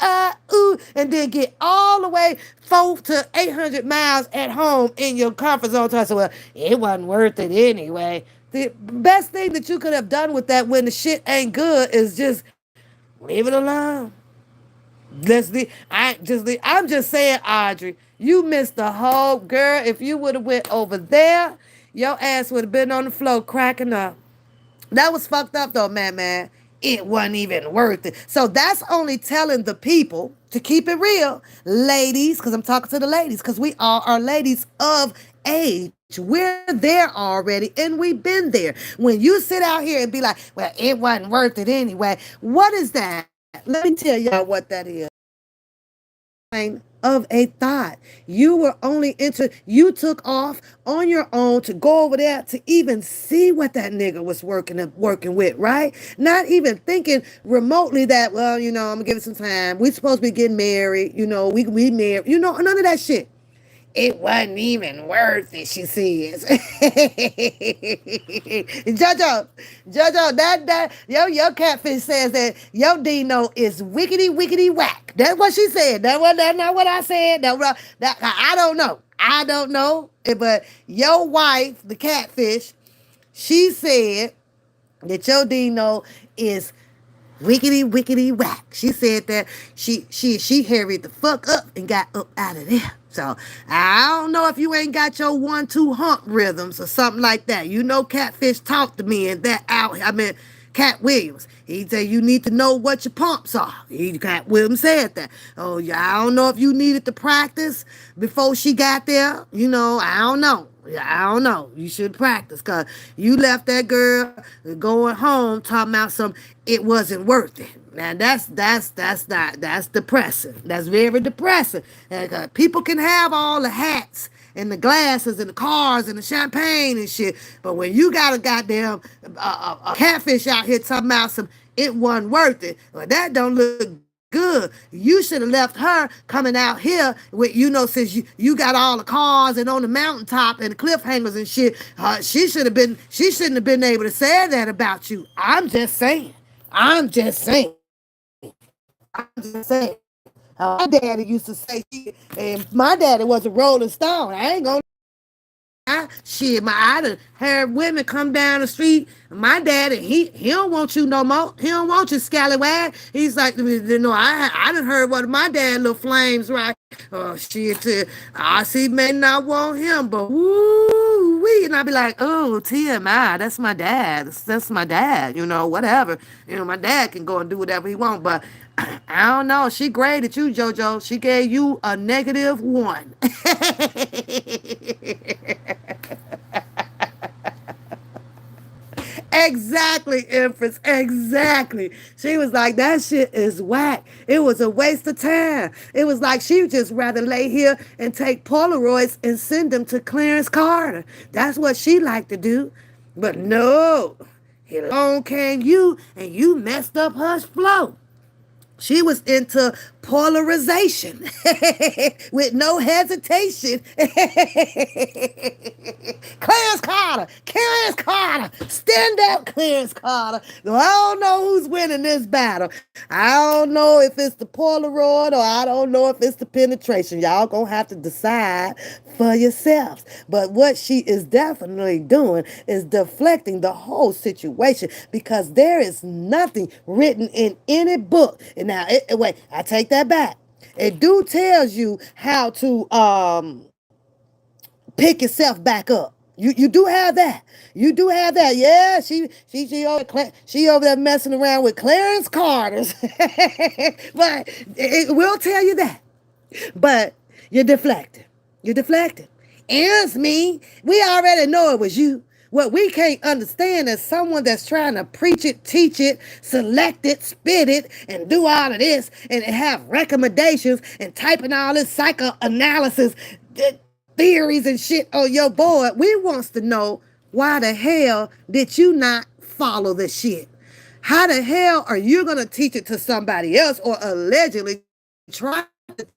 and then get all the way 4 to 800 miles at home in your comfort zone. To say, well, it wasn't worth it anyway. The best thing that you could have done with that when the shit ain't good is just leave it alone. I'm just saying, Audrey, you missed the whole girl. If you would have went over there, your ass would have been on the floor cracking up. That was fucked up though, man. It wasn't even worth it. So that's only telling the people to keep it real, ladies, because I'm talking to the ladies, because we all are ladies of age. We're there already and we've been there. When you sit out here and be like, well, it wasn't worth it anyway. What is that? Let me tell y'all what that is. Of a thought. You were you took off on your own to go over there to even see what that nigga was working with, right? Not even thinking remotely that, well, I'm gonna give it some time. We supposed to be getting married, we married, none of that shit. It wasn't even worth it, she says. Jojo, that your catfish says that your Dino is wickety whack. That's what she said. That's not what I said. I don't know. But your wife, the catfish, she said that your Dino is wickety whack. She said that she hurried the fuck up and got up out of there. So I don't know if you ain't got your 1-2 hump rhythms or something like that. Catfish talked to me and Cat Williams. He said you need to know what your pumps are. Cat Williams said that. Oh yeah, I don't know if you needed to practice before she got there. I don't know. You should practice because you left that girl going home talking about it wasn't worth it. Now that's depressing. That's very depressing. And, people can have all the hats and the glasses and the cars and the champagne and shit, but when you got a goddamn a catfish out here talking about it wasn't worth it, well, that don't look good. You should have left her coming out here with, since you got all the cars and on the mountaintop and the cliffhangers and shit. She shouldn't have been able to say that about you. I'm just saying. My daddy used to say shit, and my daddy was a Rolling Stone. I ain't gonna. I done heard women come down the street. My daddy, he don't want you no more. He don't want you, scallywag. He's like, I done heard what my dad little flames, right? Oh, shit, I see may not want him, but woo-wee. And I be like, oh, TMI, that's my dad. That's my dad, whatever. My dad can go and do whatever he want, but I don't know. She graded you, JoJo. She gave you a -1. Exactly, Empress. Exactly. She was like, that shit is whack. It was a waste of time. It was like she would just rather lay here and take Polaroids and send them to Clarence Carter. That's what she liked to do. But no, along came you and you messed up her flow. She was into polarization with no hesitation. Clarence Carter, stand up, Clarence Carter. I don't know who's winning this battle. I don't know if it's the Polaroid or I don't know if it's the penetration. Y'all gonna have to decide for yourselves. But what she is definitely doing is deflecting the whole situation because there is nothing written in any book. And now, wait, I take that back. It do tells you how to pick yourself back up. You do have that. You do have that. Yeah, she over there messing around with Clarence Carter's. But it will tell you that. But you're deflecting. You're deflecting. It's me. We already know it was you. What we can't understand is someone that's trying to preach it, teach it, select it, spit it, and do all of this, and have recommendations and typing all this psychoanalysis theories and shit on your board. We wants to know why the hell did you not follow the shit? How the hell are you gonna teach it to somebody else or allegedly try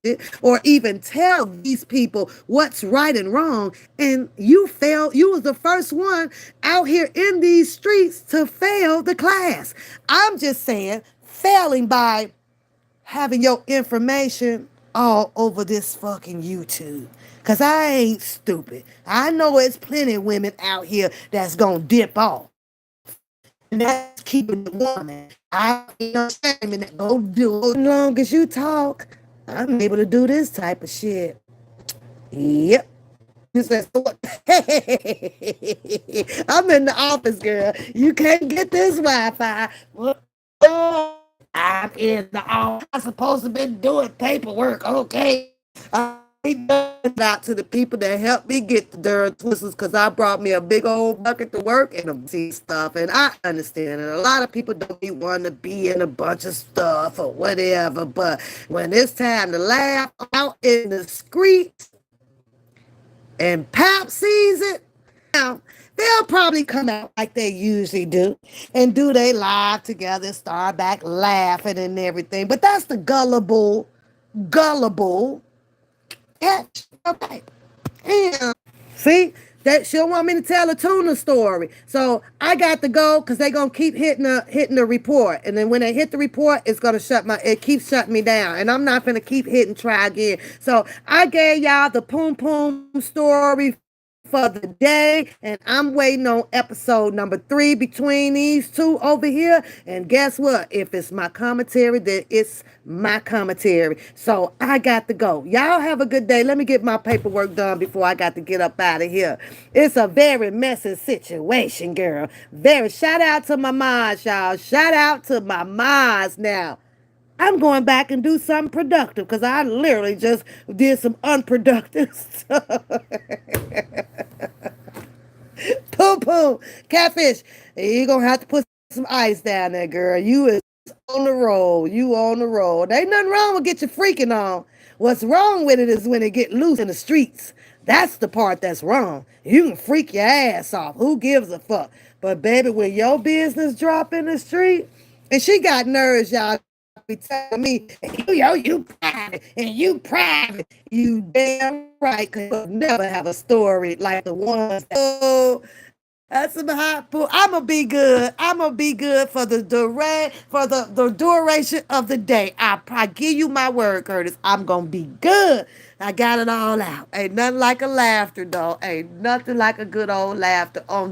it or even tell these people what's right and wrong? And you failed. You was the first one out here in these streets to fail the class. I'm just saying, failing by having your information all over this fucking YouTube. Cause I ain't stupid. I know there's plenty of women out here that's gonna dip off. And that's keeping the woman. I ain't no shame in that. Go do it. As long as you talk, I'm able to do this type of shit. Yep. You said, so what? I'm in the office, girl. You can't get this Wi-Fi. I'm in the office. I'm supposed to be doing paperwork, okay? I out to the people that helped me get the darn twisters because I brought me a big old bucket to work and stuff. And I understand it. A lot of people don't be wanting to be in a bunch of stuff or whatever. But when it's time to laugh out in the streets and Pop sees it, now they'll probably come out like they usually do and do they live together and start back laughing and everything. But that's the gullible catch. Okay. And see, that she'll want me to tell a tuna story. So I got to go because they're gonna keep hitting the report. And then when they hit the report, it keeps shutting me down. And I'm not gonna keep hitting try again. So I gave y'all the Poom Poom story for the day, and I'm waiting on episode number 3 between these two over here. And guess what? If it's my commentary, then it's my commentary. So I got to go. Y'all have a good day. Let me get my paperwork done before I got to get up out of here. It's a very messy situation, girl. Very. Shout out to my moms, y'all. Shout out to my moms now. I'm going back and do something productive because I literally just did some unproductive stuff. Poo poo, catfish. You gonna have to put some ice down there, girl. You is on the roll. You on the roll. There ain't nothing wrong with get your freaking on. What's wrong with it is when it get loose in the streets. That's the part that's wrong. You can freak your ass off. Who gives a fuck? But baby, when your business drop in the street, and she got nerves, y'all be telling me, you private, and you private. You damn right, because you'll never have a story like the ones. Oh, that's some hot pool. I'ma be good. I'ma be good for the duration of the day. I give you my word, Curtis. I'm gonna be good. I got it all out. Ain't nothing like a laughter, though. Ain't nothing like a good old laughter on